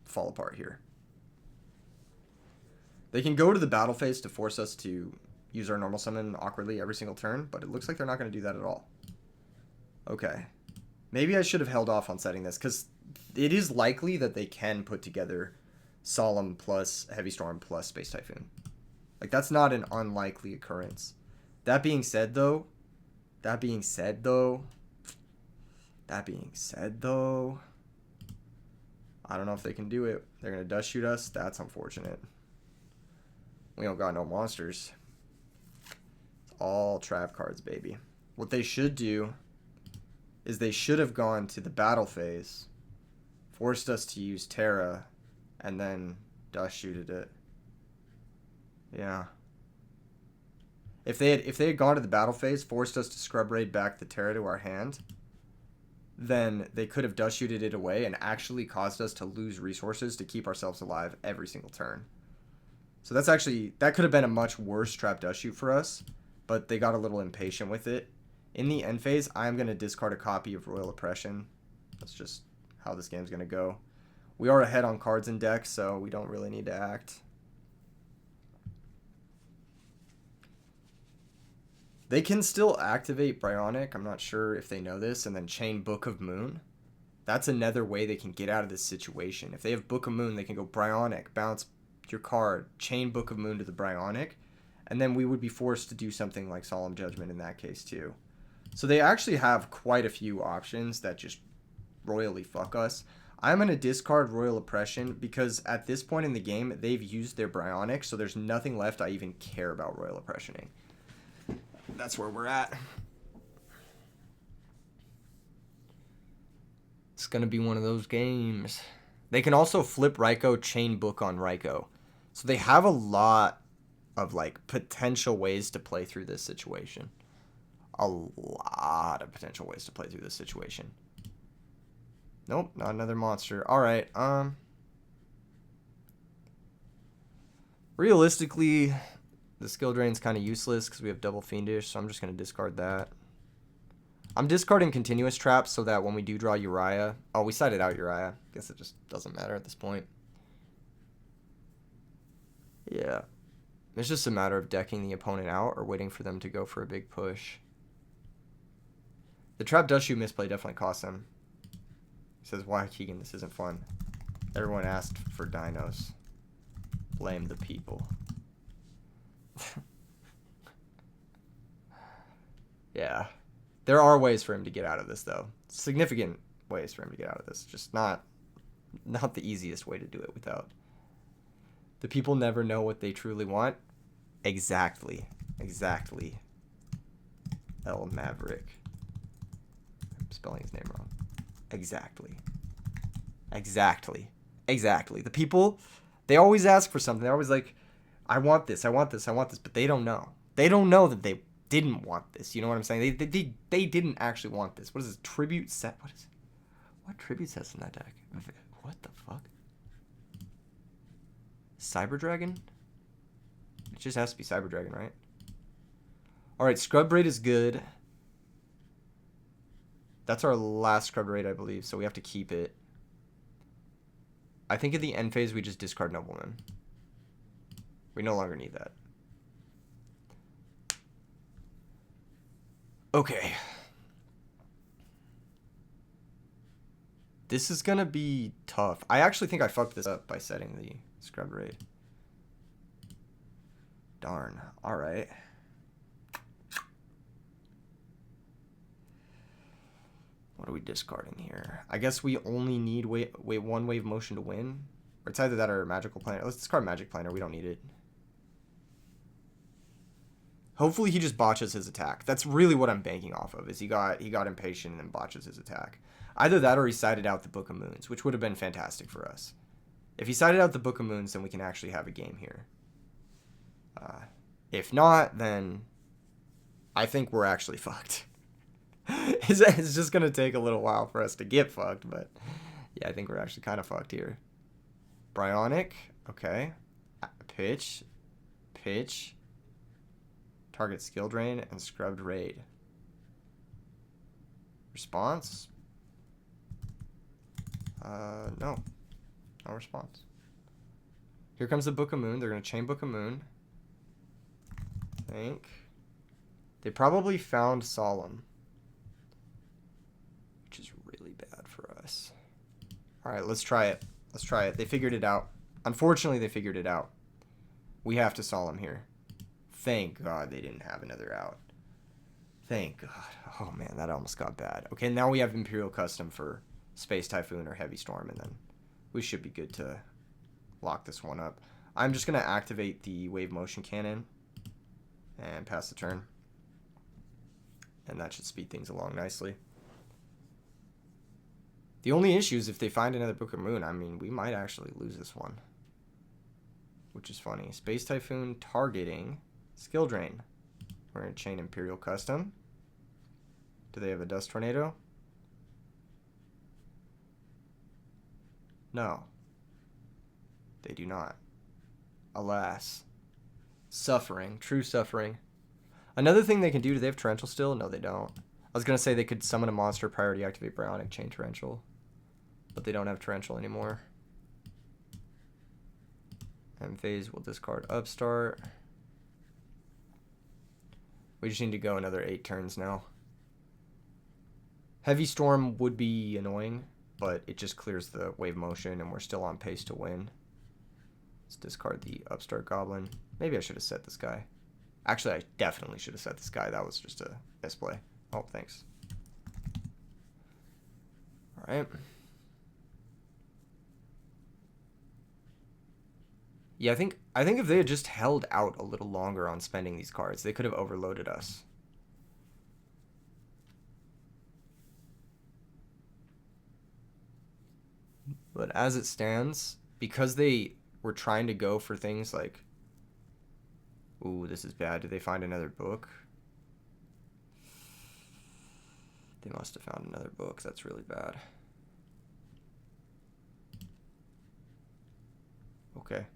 fall apart here. They can go to the battle phase to force us to use our normal summon awkwardly every single turn, but it looks like they're not going to do that at all. Okay. Maybe I should have held off on setting this, because it is likely that they can put together Solemn plus Heavy Storm plus Space Typhoon. Like, that's not an unlikely occurrence. That being said, though, I don't know if they can do it. They're going to dust shoot us. That's unfortunate. We don't got no monsters. It's all trap cards, baby. What they should do is they should have gone to the battle phase, forced us to use Terra, and then dust shooted it. Yeah. If they had gone to the battle phase, forced us to Scrub Raid back the Terra to our hand, then they could have dust shooted it away and actually caused us to lose resources to keep ourselves alive every single turn. So that could have been a much worse trap dust shoot for us, but they got a little impatient with it. In the end phase, I'm going to discard a copy of Royal Oppression. That's just how this game's going to go. We are ahead on cards in deck, so we don't really need to act. They can still activate Bryonic. I'm not sure if they know this, and then chain Book of Moon. That's another way they can get out of this situation. If they have Book of Moon, they can go Bryonic, bounce your card, chain Book of Moon to the Bryonic, and then we would be forced to do something like Solemn Judgment in that case too. So they actually have quite a few options that just royally fuck us. I'm going to discard Royal Oppression because at this point in the game, they've used their Bryonic, so there's nothing left I even care about Royal Oppressioning. That's where we're at. It's going to be one of those games. They can also flip Raikou, chain book on Raikou. So they have a lot of like potential ways to play through this situation. A lot of potential ways to play through this situation. Nope, not another monster. All right. Realistically, the skill drain's kind of useless because we have double fiendish, so I'm just going to discard that. I'm discarding continuous traps so that when we do draw Uriah... Oh, we sided out Uriah. Guess it just doesn't matter at this point. Yeah. It's just a matter of decking the opponent out or waiting for them to go for a big push. The trap Dushu misplay definitely costs him. He says, why, Keegan, this isn't fun. Everyone asked for dinos. Blame the people. Yeah. There are ways for him to get out of this, though. Significant ways for him to get out of this. Just not the easiest way to do it without. The people never know what they truly want. Exactly. Exactly. El Maverick. I'm spelling his name wrong. Exactly. Exactly. Exactly. The people, they always ask for something. They're always like, I want this, I want this, I want this. But they don't know. They don't know that they didn't want this. You know what I'm saying? They didn't actually want this. What is this? Tribute set? What is it? What tribute sets in that deck? What the fuck? Cyber Dragon? It just has to be Cyber Dragon, right? Alright, Scrub Raid is good. That's our last Scrub Raid, I believe, so we have to keep it. I think at the end phase, we just discard Nobleman. We no longer need that. Okay. This is gonna be tough. I actually think I fucked this up by setting the Scrub Raid. Darn. Alright. What are we discarding here? I guess we only need one wave motion to win. Or it's either that or Magical Planner. Let's discard Magic Planner. We don't need it. Hopefully he just botches his attack. That's really what I'm banking off of, is he got impatient and then botches his attack. Either that or he sided out the Book of Moons, which would have been fantastic for us. If he sided out the Book of Moons, then we can actually have a game here. If not, then I think we're actually fucked. It's just going to take a little while for us to get fucked, but yeah, I think we're actually kind of fucked here. Bryonic, okay. Pitch. Target skill drain and Scrubbed Raid. Response? No. No response. Here comes the Book of Moon. They're going to chain Book of Moon. I think. They probably found Solemn, which is really bad for us. Alright, let's try it. Let's try it. They figured it out. Unfortunately, they figured it out. We have to Solemn here. Thank God they didn't have another out. Thank God. Oh, man, that almost got bad. Okay, now we have Imperial Custom for Space Typhoon or Heavy Storm, and then we should be good to lock this one up. I'm just going to activate the Wave Motion Cannon and pass the turn. And that should speed things along nicely. The only issue is if they find another Book of Moon, I mean, we might actually lose this one. Which is funny. Space Typhoon targeting Skill Drain. We're going to chain Imperial Custom. Do they have a Dust Tornado? No. They do not. Alas. Suffering. True suffering. Another thing they can do, do they have Torrential still? No, they don't. I was going to say they could summon a monster, priority activate Bryonic, chain Torrential. But they don't have Torrential anymore. End phase, we'll discard Upstart. We just need to go another 8 turns now. Heavy Storm would be annoying, but it just clears the wave motion, and we're still on pace to win. Let's discard the Upstart Goblin. Maybe I should have set this guy. Actually, I definitely should have set this guy. That was just a misplay. Oh, thanks. All right. Yeah, I think if they had just held out a little longer on spending these cards, they could have overloaded us. But as it stands, because they were trying to go for things like, ooh, this is bad. Did they find another book? They must have found another book. That's really bad. Okay.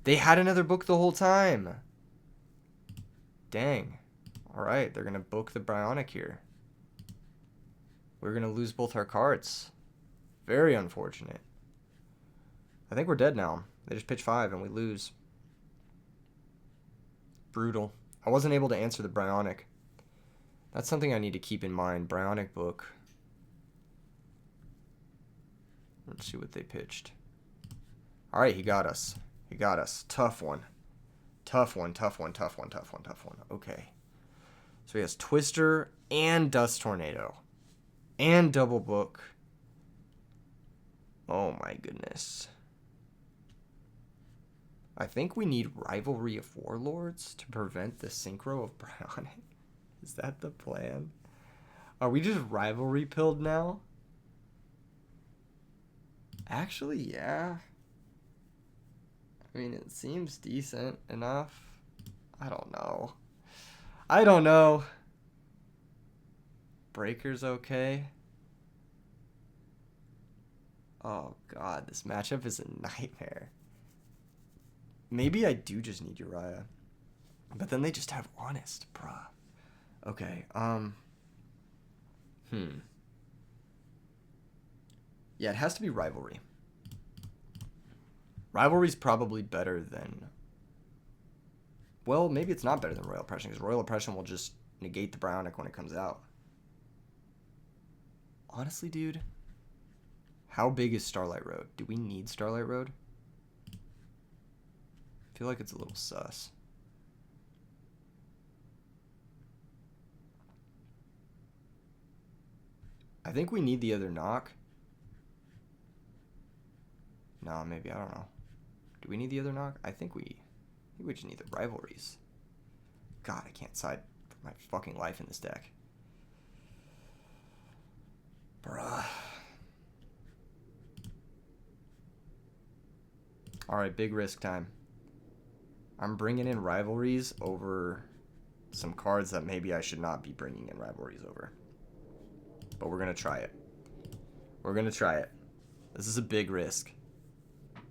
They had another book the whole time. Dang. All right, they're going to book the Bionic here. We're going to lose both our cards. Very unfortunate. I think we're dead now. They just pitch 5 and we lose. Brutal. I wasn't able to answer the Bionic. That's something I need to keep in mind. Bionic book. Let's see what they pitched. All right, he got us. He got us. Tough one. Tough one, tough one, tough one, tough one, tough one. Okay. So he has Twister and Dust Tornado. And Double Book. Oh my goodness. I think we need Rivalry of Warlords to prevent the Synchro of Bionic. Is that the plan? Are we just Rivalry pilled now? Actually, yeah. I mean, it seems decent enough. I don't know. I don't know. Breaker's okay. Oh, God. This matchup is a nightmare. Maybe I do just need Uriah. But then they just have Honest, bruh. Okay, Yeah, it has to be Rivalry. Rivalry's probably better than... Well, maybe it's not better than Royal Oppression, because Royal Oppression will just negate the Bionic when it comes out. Honestly, dude, how big is Starlight Road? Do we need Starlight Road? I feel like it's a little sus. I think we need the other knock. No, maybe, I don't know. Do we need the other knock? I think we just need the rivalries. God, I can't side for my fucking life in this deck. Bruh. Alright, big risk time. I'm bringing in rivalries over some cards that maybe I should not be bringing in rivalries over. But we're going to try it. We're going to try it. This is a big risk.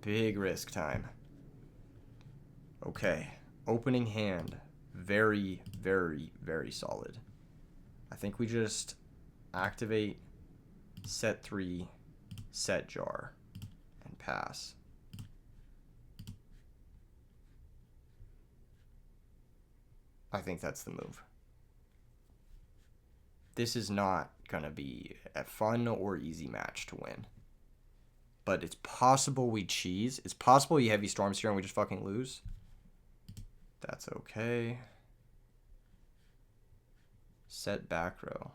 Big risk time. Okay. Opening hand. Very, very, very solid. I think we just activate, set 3, set jar, and pass. I think that's the move. This is not going to be a fun or easy match to win. But it's possible we cheese. It's possible he heavy storms here and we just fucking lose. That's okay. Set back row.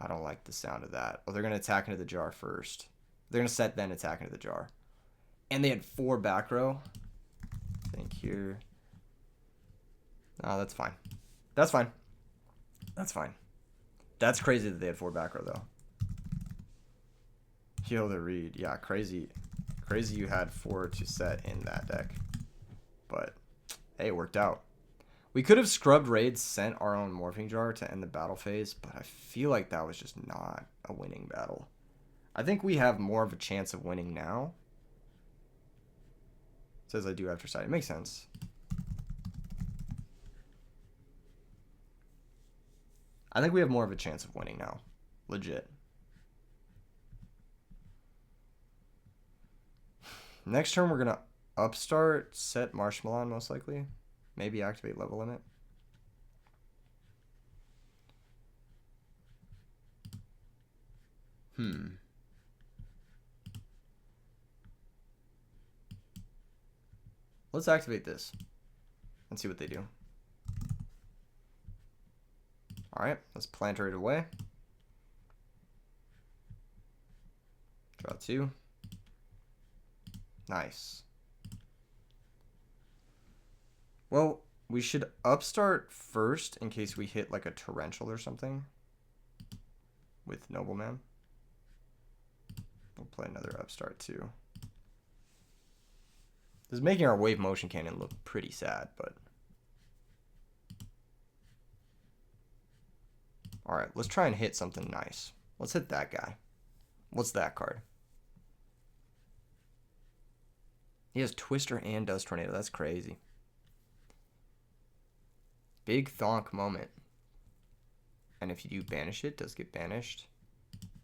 I don't like the sound of that. Oh, they're going to attack into the jar first. They're going to set, then attack into the jar. And they had 4 back row. I think here. Oh, that's fine. That's fine. That's fine. That's crazy that they had 4 back row, though. Yo, the read. Yeah, crazy. Crazy you had 4 to set in that deck. But, hey, it worked out. We could have scrubbed raids, sent our own morphing jar to end the battle phase, but I feel like that was just not a winning battle. I think we have more of a chance of winning now. It says I do after sight. It makes sense. I think we have more of a chance of winning now. Legit. Next turn, we're going to upstart, set Marshmallow most likely. Maybe activate level limit. Let's activate this and see what they do. Alright, let's planter it away. Draw 2. Nice. Well, we should upstart first in case we hit like a torrential or something with Nobleman. We'll play another upstart too. This is making our wave motion cannon look pretty sad, but... Alright, let's try and hit something nice. Let's hit that guy. What's that card? He has Twister and Dust Tornado. That's crazy. Big thonk moment. And if you do banish it, it does get banished.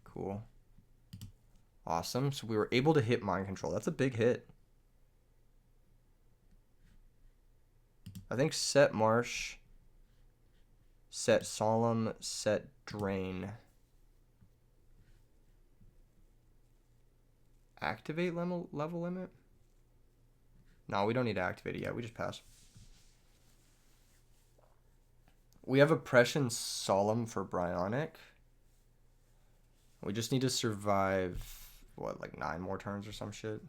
Cool. Awesome. So we were able to hit Mind Control. That's a big hit. I think set Marsh, set Solemn, set Drain. Activate level limit? No, we don't need to activate it yet. We just pass. We have Oppression Solemn for Bryonic. We just need to survive, what, like 9 more turns or some shit?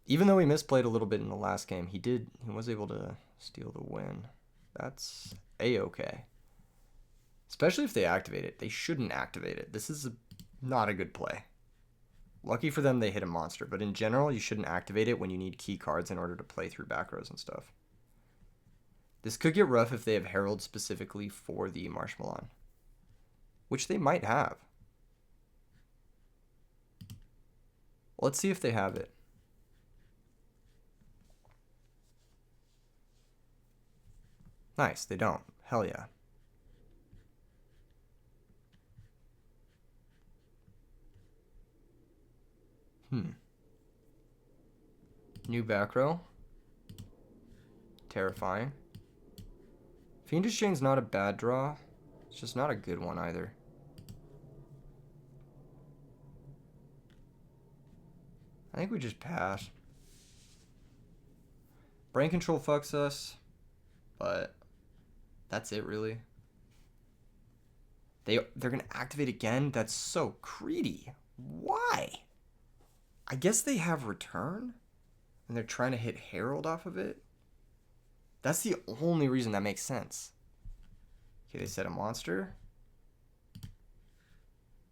Even though he misplayed a little bit in the last game, he was able to steal the win. That's A-okay. Especially if they activate it. They shouldn't activate it. This is not a good play. Lucky for them, they hit a monster. But in general, you shouldn't activate it when you need key cards in order to play through back rows and stuff. This could get rough if they have Herald specifically for the Marshmallow. Which they might have. Let's see if they have it. Nice, they don't. Hell yeah. New back row. Terrifying. Fiendish Chain's not a bad draw. It's just not a good one either. I think we just pass. Brain Control fucks us, but that's it really. They're gonna activate again? That's so greedy. Why? I guess they have Return, and they're trying to hit Herald off of it. That's the only reason that makes sense. Okay, they set a monster.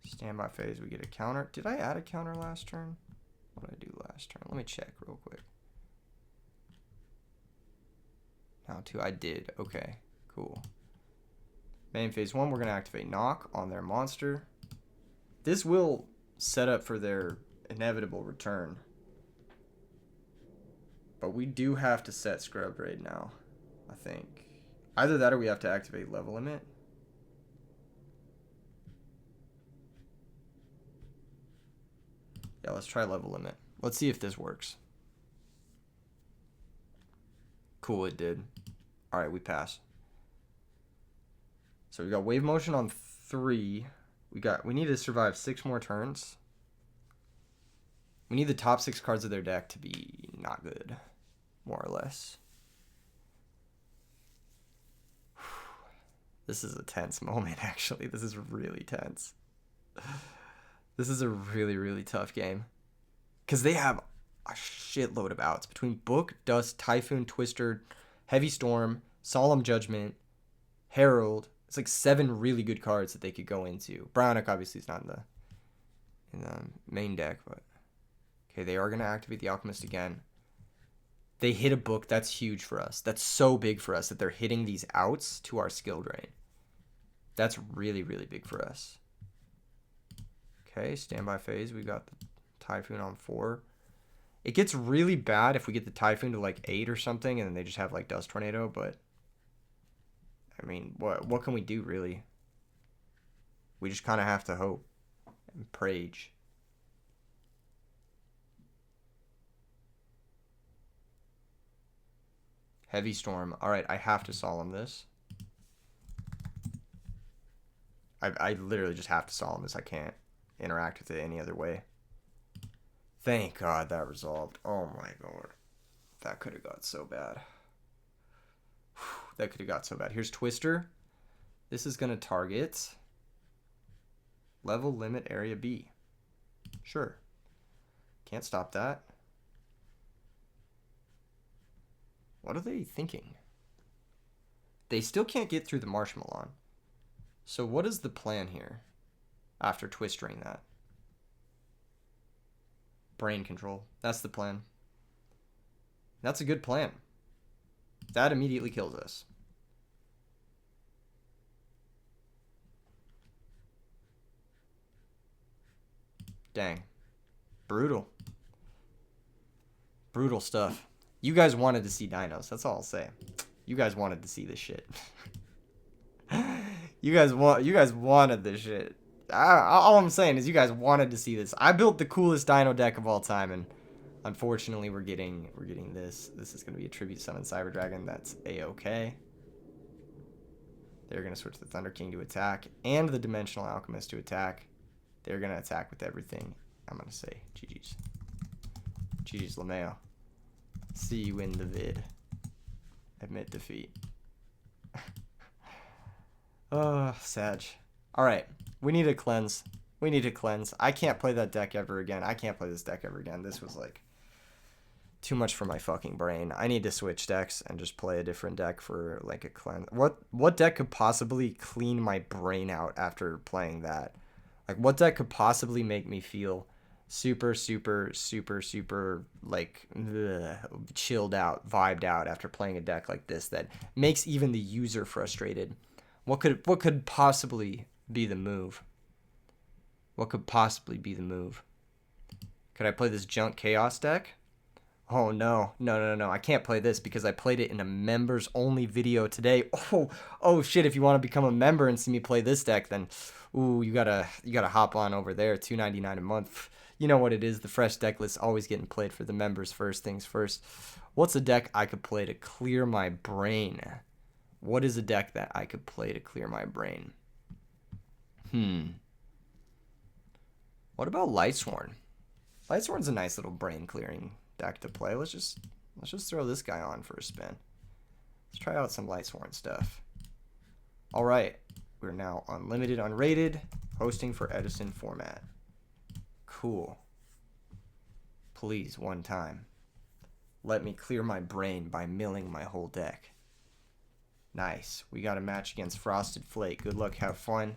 Standby phase, we get a counter. Did I add a counter last turn? What did I do last turn? Let me check real quick. Now two, I did. Okay, cool. Main phase 1, we're going to activate Knock on their monster. This will set up for their inevitable return. But we do have to set Scrub Raid now, I think. Either that or we have to activate Level Limit. Yeah, let's try Level Limit. Let's see if this works. Cool, it did. Alright, we pass. So we got Wave Motion on 3. We need to survive 6 more turns. We need the top 6 cards of their deck to be not good, more or less. This is a tense moment, actually. This is really tense. This is a really, really tough game. Because they have a shitload of outs. Between Book, Dust, Typhoon, Twister, Heavy Storm, Solemn Judgment, Herald. It's like 7 really good cards that they could go into. Bryonic obviously is not in the main deck, but... Okay, they are going to activate the Alchemist again. They hit a Book. That's huge for us. That's so big for us that they're hitting these outs to our skill drain. That's really, really big for us. Okay, standby phase. We got the Typhoon on 4. It gets really bad if we get the Typhoon to like 8 or something and then they just have like Dust Tornado, but I mean, what can we do really? We just kind of have to hope and prage. Heavy Storm. All right, I have to Solemn this. I literally just have to Solemn this. I can't interact with it any other way. Thank God that resolved. Oh my God. That could have got so bad. That could have got so bad. Here's Twister. This is going to target Level Limit Area B. Sure. Can't stop that. What are they thinking? They still can't get through the Marshmallow. So what is the plan here after twistering that? Brain control. That's the plan. That's a good plan. That immediately kills us. Dang. Brutal. Brutal stuff. You guys wanted to see dinos. That's all I'll say. You guys wanted to see this shit. You guys wanted this shit. All I'm saying is you guys wanted to see this. I built the coolest dino deck of all time, and unfortunately we're getting this. This is gonna be a tribute summon Cyber Dragon. That's a-okay. They're gonna switch the Thunder King to attack and the Dimensional Alchemist to attack. They're gonna attack with everything. I'm gonna say GG's. GG's LeMayo. See you in the vid. Admit defeat. Oh, Sag. Alright. We need to cleanse. We need to cleanse. I can't play that deck ever again. I can't play this deck ever again. This was like too much for my fucking brain. I need to switch decks and just play a different deck for like a cleanse. What deck could possibly clean my brain out after playing that? Like what deck could possibly make me feel super like chilled out, vibed out after playing a deck like this that makes even the user frustrated? What could possibly be the move? What could possibly be the move? Could I play this junk chaos deck? Oh no. I can't play this because I played it in a members only video today. Oh shit, if you want to become a member and see me play this deck, then ooh, you gotta hop on over there. $2.99 a month. You know what it is. The fresh deck list always getting played for the members first things first. What's a deck I could play to clear my brain? What is a deck that I could play to clear my brain? What about Lightsworn? Lightsworn's a nice little brain clearing deck to play. Let's just throw this guy on for a spin. Let's try out some Lightsworn stuff. All right, we're now unlimited, unrated, hosting for Edison format. Cool. Please, one time, let me clear my brain by milling my whole deck. Nice. We got a match against Frosted Flake. Good luck, have fun.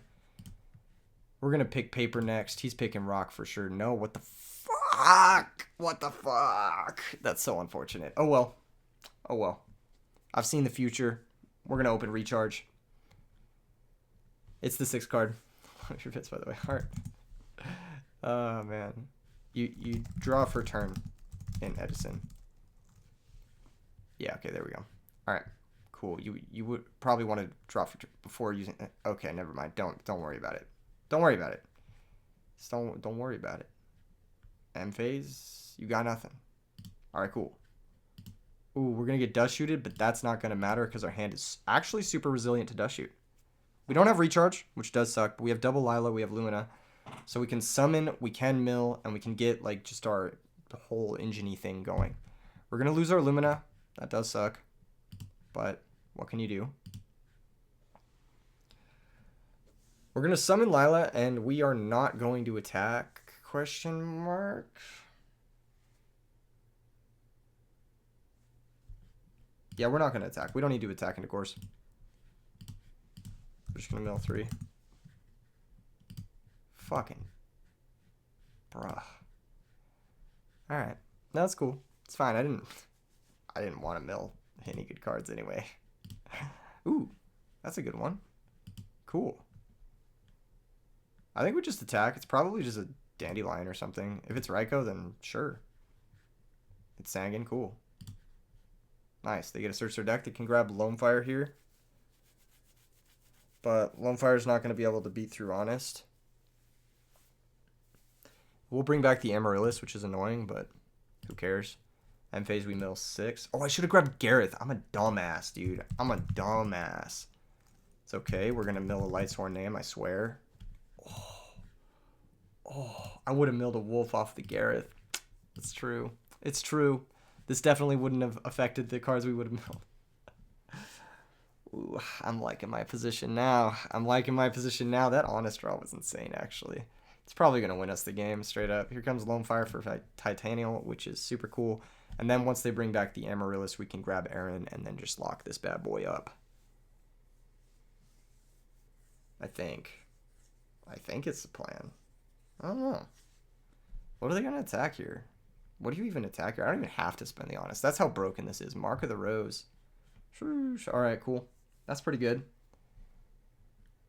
We're gonna pick paper next. He's picking rock for sure. No, what the fuck? What the fuck? That's so unfortunate. Oh well. Oh well. I've seen the future. We're gonna open recharge. It's the 6th card. One of your bits, by the way. Heart. Oh man. You draw for turn in Edison. Yeah, okay, there we go. Alright. Cool. You would probably want to draw for before using it. Okay, never mind. Don't worry about it. Don't worry about it. Just don't worry about it. M phase, you got nothing. Alright, cool. Ooh, we're gonna get dust shooted, but that's not gonna matter because our hand is actually super resilient to dust shoot. We don't have recharge, which does suck, but we have double Lila, we have Lumina. So we can summon, we can mill, and we can get like just our whole engine-y thing going. We're gonna lose our Lumina. That does suck. But what can you do? We're going to summon Lila, and we are not going to attack, question mark? Yeah, we're not going to attack. We don't need to attack into course. We're just going to mill 3. Fucking. Bruh. Alright. No, that's cool. It's fine. I didn't want to mill any good cards anyway. Ooh, that's a good one. Cool. I think we just attack. It's probably just a Dandelion or something. If it's Raikou, then sure. It's Sangan, cool. Nice. They get to search their deck. They can grab Lonefire here. But Lonefire's not going to be able to beat through Honest. We'll bring back the Amaryllis, which is annoying, but who cares? End phase, we mill 6. Oh, I should have grabbed Gareth. I'm a dumbass, dude. I'm a dumbass. It's okay. We're going to mill a Lightsworn name, I swear. Oh, I would have milled a wolf off the Gareth. It's true. It's true. This definitely wouldn't have affected the cards we would have milled. Ooh, I'm liking my position now. That Honest draw was insane, actually. It's probably going to win us the game, straight up. Here comes Lonefire for Titanial, which is super cool. And then once they bring back the Amaryllis, we can grab Aaron and then just lock this bad boy up. I think. I think it's the plan. I don't know. What are they going to attack here? What do you even attack here? I don't even have to spend the Honest. That's how broken this is. Mark of the Rose. Alright, cool. That's pretty good.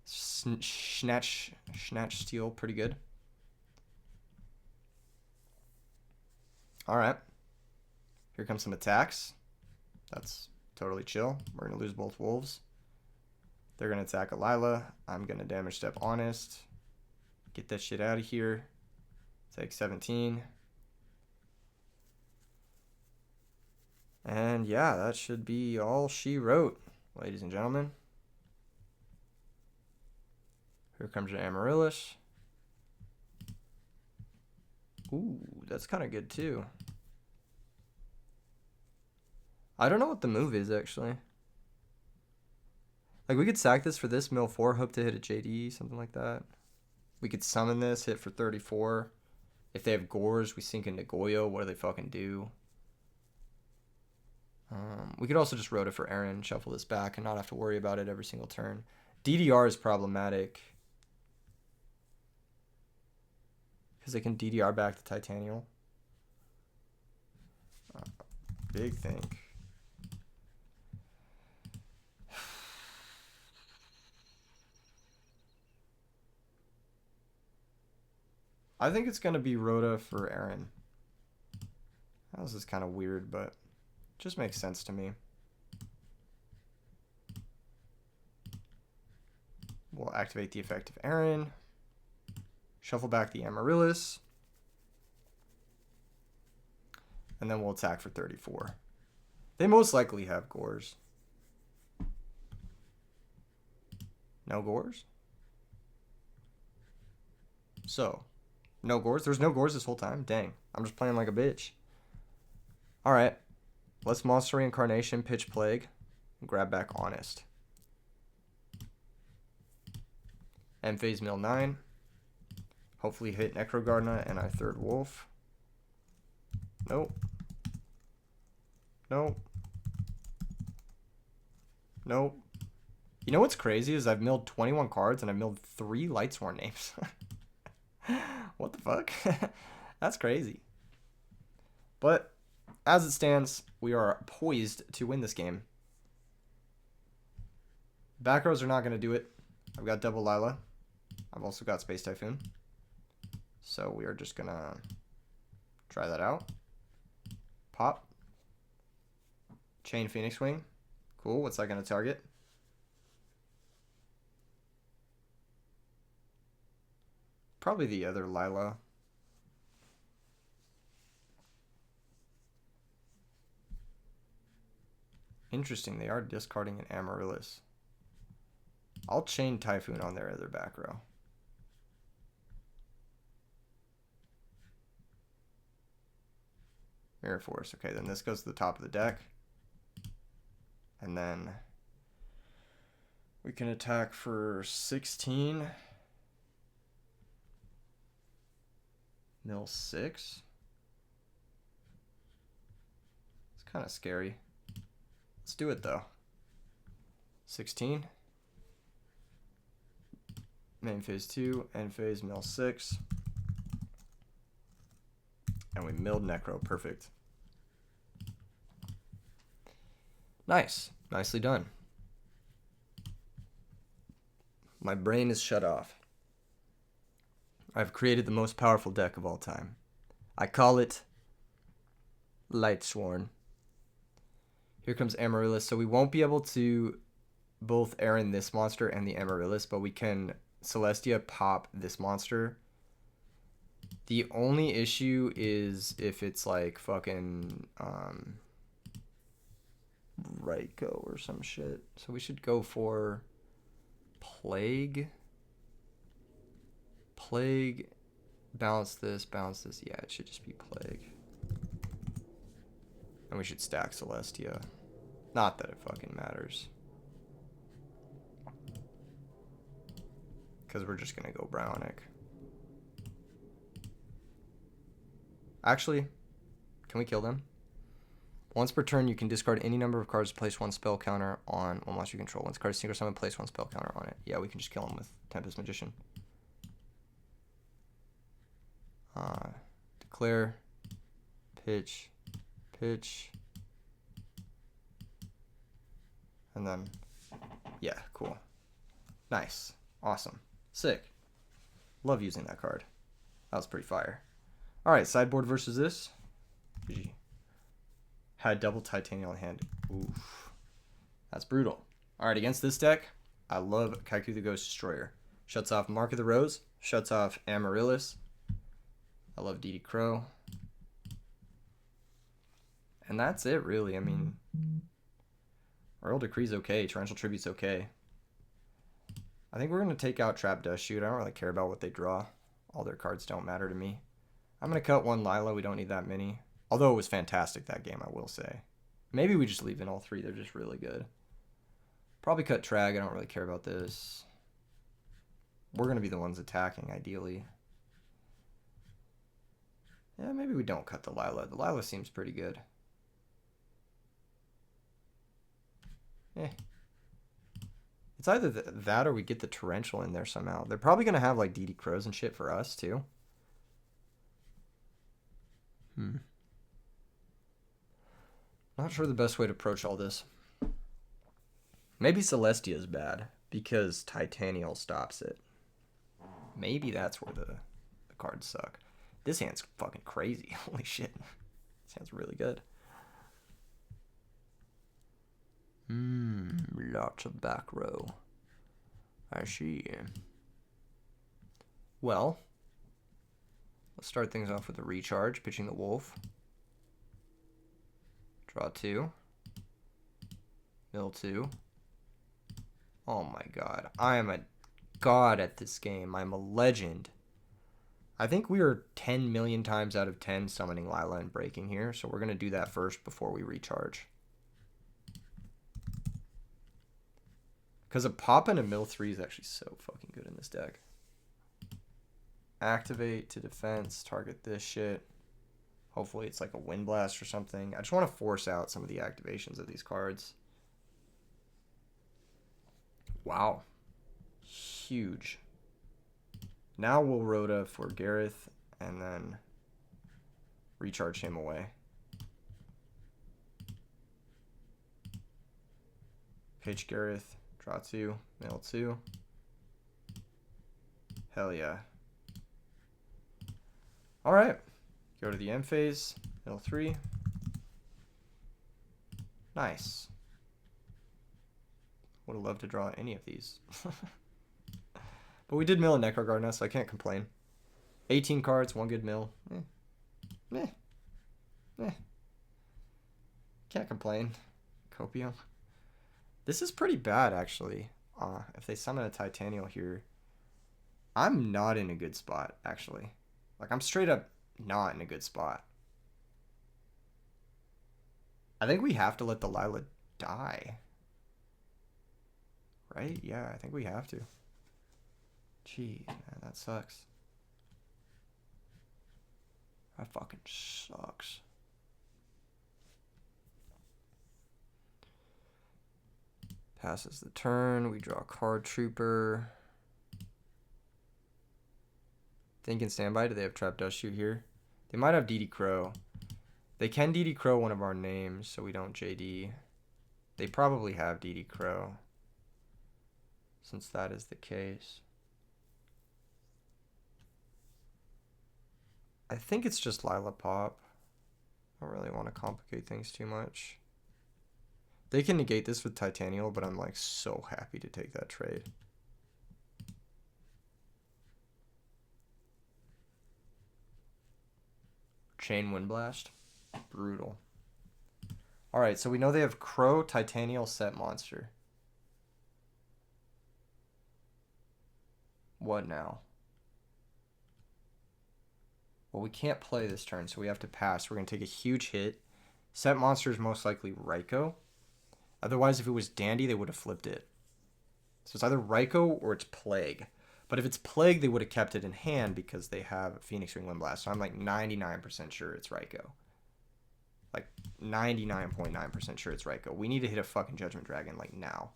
Snatch Steel, pretty good. Alright. Here comes some attacks. That's totally chill. We're going to lose both wolves. They're going to attack Alila. I'm going to damage step Honest. Get that shit out of here. Take 17. And yeah, that should be all she wrote, ladies and gentlemen. Here comes your Amaryllis. Ooh, that's kind of good too. I don't know what the move is, actually. Like, we could sack this for this, mill 4, hope to hit a JD, something like that. We could summon this, hit for 34. If they have Gores, we sink into yugioh. What do they fucking do? We could also just Rota for Aaron, shuffle this back, and not have to worry about it every single turn. DDR is problematic. Because they can DDR back the Titanial. Big thing. I think it's going to be Rota for Aaron. This is kind of weird, but it just makes sense to me. We'll activate the effect of Aaron. Shuffle back the Amaryllis. And then we'll attack for 34. They most likely have Gores. No Gores? So, no Gores? There's no Gores this whole time? Dang. I'm just playing like a bitch. Alright. Let's Monster Reincarnation, Pitch Plague, and grab back Honest. End phase mill 9. Hopefully hit Necrogardna and our third wolf. Nope. Nope. Nope. You know what's crazy is I've milled 21 cards and I've milled 3 Lightsworn names. What the fuck? That's crazy. But as it stands, we are poised to win this game. Back rows are not going to do it. I've got double Lila. I've also got Space Typhoon. So we are just going to try that out. Pop. Chain Phoenix Wing. Cool. What's that going to target? Probably the other Lila. Interesting. They are discarding an Amaryllis. I'll chain Typhoon on their other back row. Mirror Force. Okay, then this goes to the top of the deck. And then we can attack for 16. Mill 6. It's kind of scary. Let's do it though. 16. Main phase 2, end phase, mill 6. And we milled Necro. Perfect. Nice. Nicely done. My brain is shut off. I've created the most powerful deck of all time. I call it Lightsworn. Here comes Amaryllis. So we won't be able to both Aaron this monster and the Amaryllis, but we can Celestia pop this monster. The only issue is if it's like fucking Ryko or some shit. So we should go for Plague. Plague. Balance this, balance this. Yeah, it should just be Plague. And we should stack Celestia. Not that it fucking matters. Because we're just going to go Brownic. Actually, can we kill them? Once per turn, you can discard any number of cards to place one spell counter on one monster you control. Once card is single summon, place one spell counter on it. Yeah, we can just kill him with Tempest Magician. Declare, pitch, and then, yeah, cool. Nice. Awesome. Sick. Love using that card. That was pretty fire. Alright, sideboard versus this. GG. Had double Titanium in hand. Oof. That's brutal. Alright, against this deck, I love Kaiku the Ghost Destroyer. Shuts off Mark of the Rose. Shuts off Amaryllis. I love DD Crow. And that's it, really. I mean, Royal Decree's okay. Torrential Tribute's okay. I think we're going to take out Trap Dust Shoot. I don't really care about what they draw. All their cards don't matter to me. I'm going to cut one Lila. We don't need that many. Although it was fantastic that game, I will say. Maybe we just leave in all three. They're just really good. Probably cut Trag. I don't really care about this. We're going to be the ones attacking, ideally. Yeah, maybe we don't cut the Lila. The Lila seems pretty good. Eh. It's either that or we get the Torrential in there somehow. They're probably going to have like DD Crows and shit for us too. Not sure the best way to approach all this. Maybe Celestia is bad because Titanial stops it. Maybe that's where the cards suck. This hand's fucking crazy. Holy shit. This hand's really good. Lots of back row. I see. Well, let's start things off with a recharge, pitching the Wolf. Draw 2. Mill 2. Oh my god. I am a god at this game. I'm a legend. I think we are 10 million times out of 10 summoning Lila and breaking here, so we're going to do that first before we recharge. Because a pop and a mill 3 is actually so fucking good in this deck. Activate to defense, target this shit. Hopefully it's like a Wind Blast or something. I just want to force out some of the activations of these cards. Wow. Huge. Now we'll Rhoda for Gareth and then recharge him away. Pitch Gareth. Draw 2, mill 2. Hell yeah. Alright. Go to the end phase. Mill 3. Nice. Would have loved to draw any of these. But we did mill a Necro Gardener, so I can't complain. 18 cards, 1 good mill. Can't complain. Copium. This is pretty bad, actually. If they summon a Titanial here, I'm not in a good spot, actually. Like, I'm straight up not in a good spot. I think we have to let the Lila die. Right? Yeah, I think we have to. Jeez, man, that sucks. That fucking sucks. Passes the turn. We draw Card Trooper. Thinking standby. Do they have Trap Dust Shoot here? They might have DD Crow. They can DD Crow one of our names, so we don't JD. They probably have DD Crow, since that is the case. I think it's just Lila Pop. I don't really want to complicate things too much. They can negate this with Titanial, but I'm like so happy to take that trade. Chain Wind Blast. Brutal. Alright, so we know they have Crow, Titanial, Set Monster. What now? Well, we can't play this turn, so we have to pass. We're going to take a huge hit. Set Monster is most likely Raikou. Otherwise, if it was Dandy, they would have flipped it. So it's either Raikou or it's Plague. But if it's Plague, they would have kept it in hand because they have Phoenix Ring Wind Blast. So I'm like 99% sure it's Raikou. Like 99.9% sure it's Raikou. We need to hit a fucking Judgment Dragon, like, now.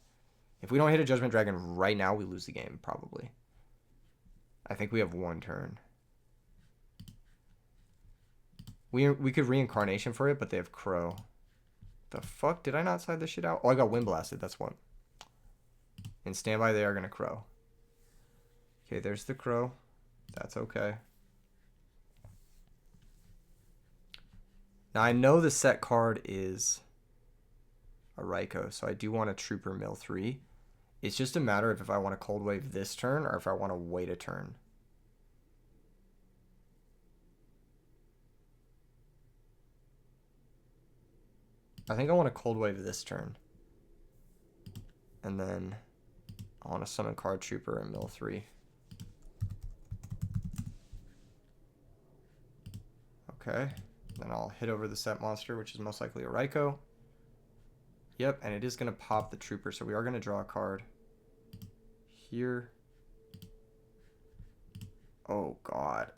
If we don't hit a Judgment Dragon right now, we lose the game, probably. I think we have one turn. We could Reincarnation for it, but they have Crow. The fuck? Did I not side this shit out? Oh, I got Wind Blasted. That's one. In standby, they are going to Crow. Okay, there's the Crow. That's okay. Now, I know the set card is a Raikou, so I do want a Trooper Mill 3. It's just a matter of if I want to Cold Wave this turn or if I want to wait a turn. I think I want to Cold Wave this turn. And then I want to summon Card Trooper and Mill 3. Okay. Then I'll hit over the set monster, which is most likely a Raikou. Yep, and it is going to pop the Trooper, so we are going to draw a card here. Oh, God.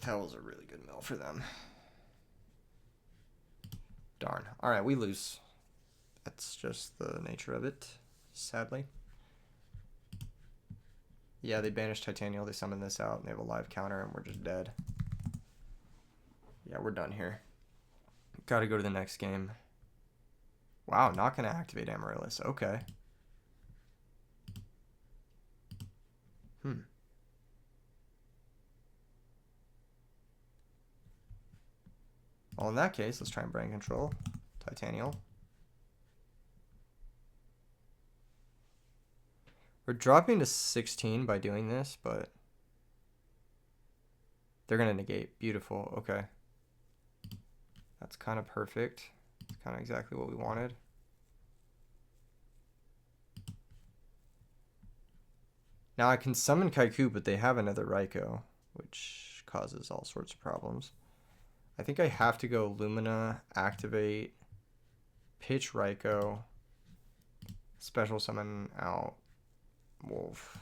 That was a really good mill for them. Darn. All right, we lose. That's just the nature of it, sadly. Yeah, they banished Titanial. They summoned this out, and they have a live counter, and we're just dead. Yeah, we're done here. Got to go to the next game. Wow, not going to activate Amaryllis. Okay. Well, in that case, let's try and brain control. Titanial. We're dropping to 16 by doing this, but they're going to negate. Beautiful. Okay. That's kind of perfect. It's kind of exactly what we wanted. Now I can summon Kaiku, but they have another Raikou, which causes all sorts of problems. I think I have to go Lumina, activate, pitch Raikou, special summon out Wolf.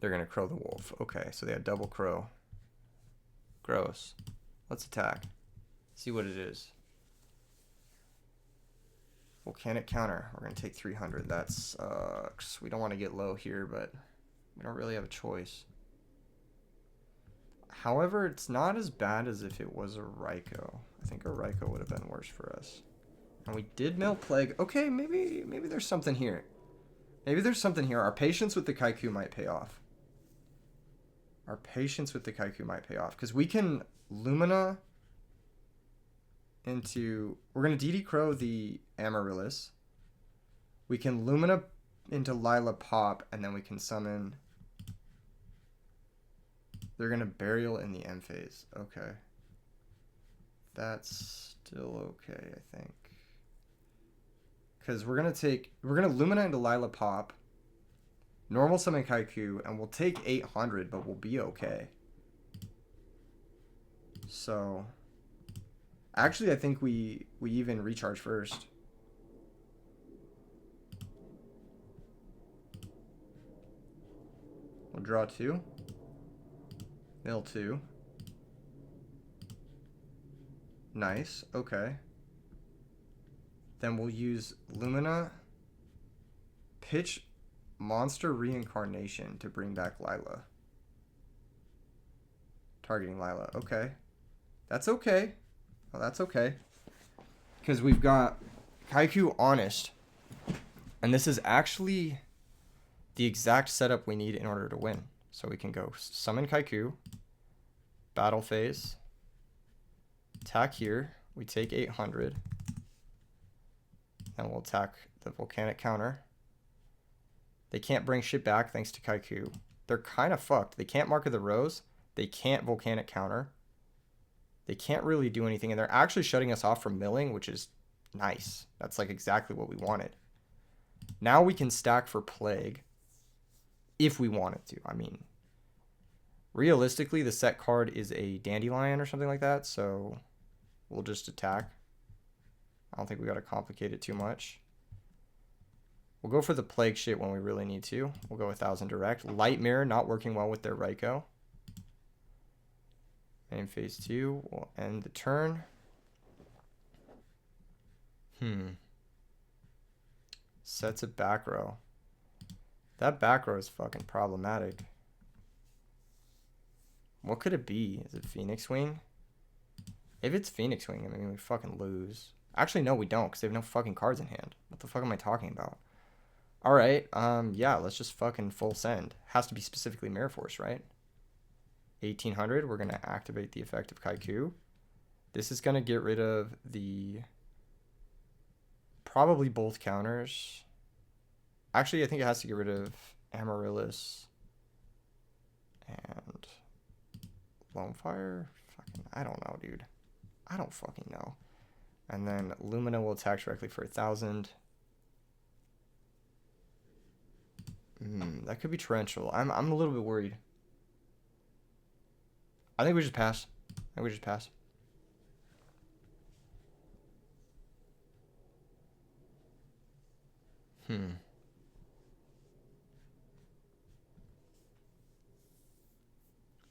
They're going to Crow the Wolf. Okay, so they have double Crow. Gross. Let's attack. See what it is. Volcanic counter. We're going to take 300. That sucks. We don't want to get low here, but we don't really have a choice. However, it's not as bad as if it was a Raikou. I think a Raikou would have been worse for us. And we did Mill Plague. Okay, maybe there's something here. Maybe there's something here. Our patience with the Kaiku might pay off. Our patience with the Kaiku might pay off. Because we can Lumina into... We're going to DD Crow the Amaryllis. We can Lumina into Lila Pop, and then we can summon... They're going to Burial in the end phase. Okay. That's still okay, I think. Because we're going to Lumina into Lila Pop, normal summon Kaiku, and we'll take 800, but we'll be okay. So, actually, I think we even recharge first. We'll draw 2. Mill 2. Nice. Okay. Then we'll use Lumina, pitch Monster Reincarnation to bring back Lila. Targeting Lila. Okay. That's okay. Oh, that's okay. Because we've got Kaiku Honest. And this is actually the exact setup we need in order to win. So we can go summon Kaiku, battle phase, attack here. We take 800. And we'll attack the volcanic counter. They can't bring shit back thanks to Kaiku. They're kind of fucked. They can't Mark of the Rose. They can't volcanic counter. They can't really do anything. And they're actually shutting us off from milling, which is nice. That's like exactly what we wanted. Now we can stack for Plague if we wanted to. I mean, realistically, the set card is a Dandelion or something like that. So we'll just attack. I don't think we got to complicate it too much. We'll go for the Plague shit when we really need to. We'll go 1000 direct. Light Mirror not working well with their Raikou. Main phase 2 will end the turn. Sets a back row. That back row is fucking problematic. What could it be? Is it Phoenix Wing? If it's Phoenix Wing, I mean, we fucking lose. Actually, no, we don't, because they have no fucking cards in hand. What the fuck am I talking about? Alright, yeah, let's just fucking full send. Has to be specifically Mirror Force, right? 1800, we're going to activate the effect of Kaiku. This is going to get rid of the... probably both counters. Actually, I think it has to get rid of Amaryllis and Lone Fire. Fucking, I don't know, dude. I don't fucking know. And then Lumina will attack directly for 1,000. That could be Torrential. I'm a little bit worried. I think we just pass. They're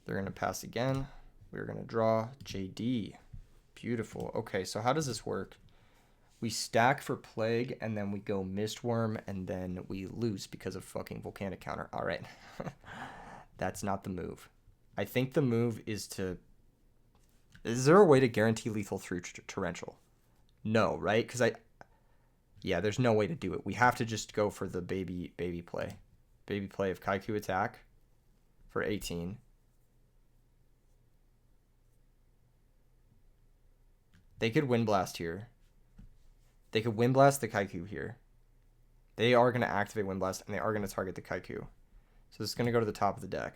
going to pass again. We're going to draw JD. Beautiful. Okay, so how does this work? We stack for Plague, and then we go Mistworm, and then we lose because of fucking Volcanic counter. All right. That's not the move. I think the move is to... Is there a way to guarantee lethal through Torrential? No, right? Because yeah, there's no way to do it. We have to just go for the baby play. Baby play of Kaiku attack for 18. They could Wind Blast here. They could Wind Blast the Kaiku here. They are going to activate Wind Blast, and they are going to target the Kaiku. So this is going to go to the top of the deck.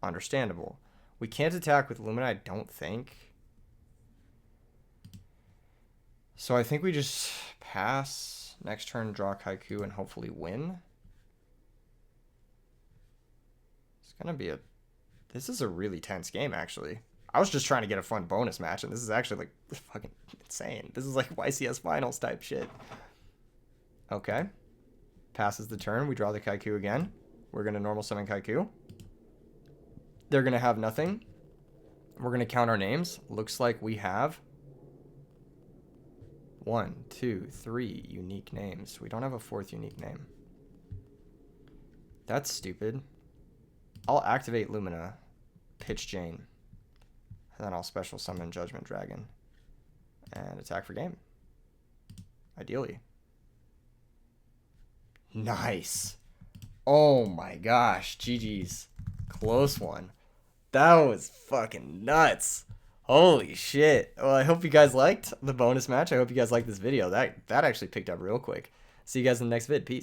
Understandable. We can't attack with Lumina, I don't think. So I think we just pass. Next turn, draw Kaiku, and hopefully win. It's going to be a... This is a really tense game, actually. I was just trying to get a fun bonus match, and this is actually, like, fucking insane. This is, like, YCS Finals type shit. Okay. Passes the turn. We draw the Kaiku again. We're going to normal summon Kaiku. They're going to have nothing. We're going to count our names. Looks like we have 1, 2, 3 unique names. We don't have a 4th unique name. That's stupid. I'll activate Lumina. Pitch Jane. And then I'll special summon Judgment Dragon. And attack for game. Ideally. Nice. Oh my gosh. GG's. Close one. That was fucking nuts. Holy shit. Well, I hope you guys liked the bonus match. I hope you guys liked this video. That actually picked up real quick. See you guys in the next vid. Peace.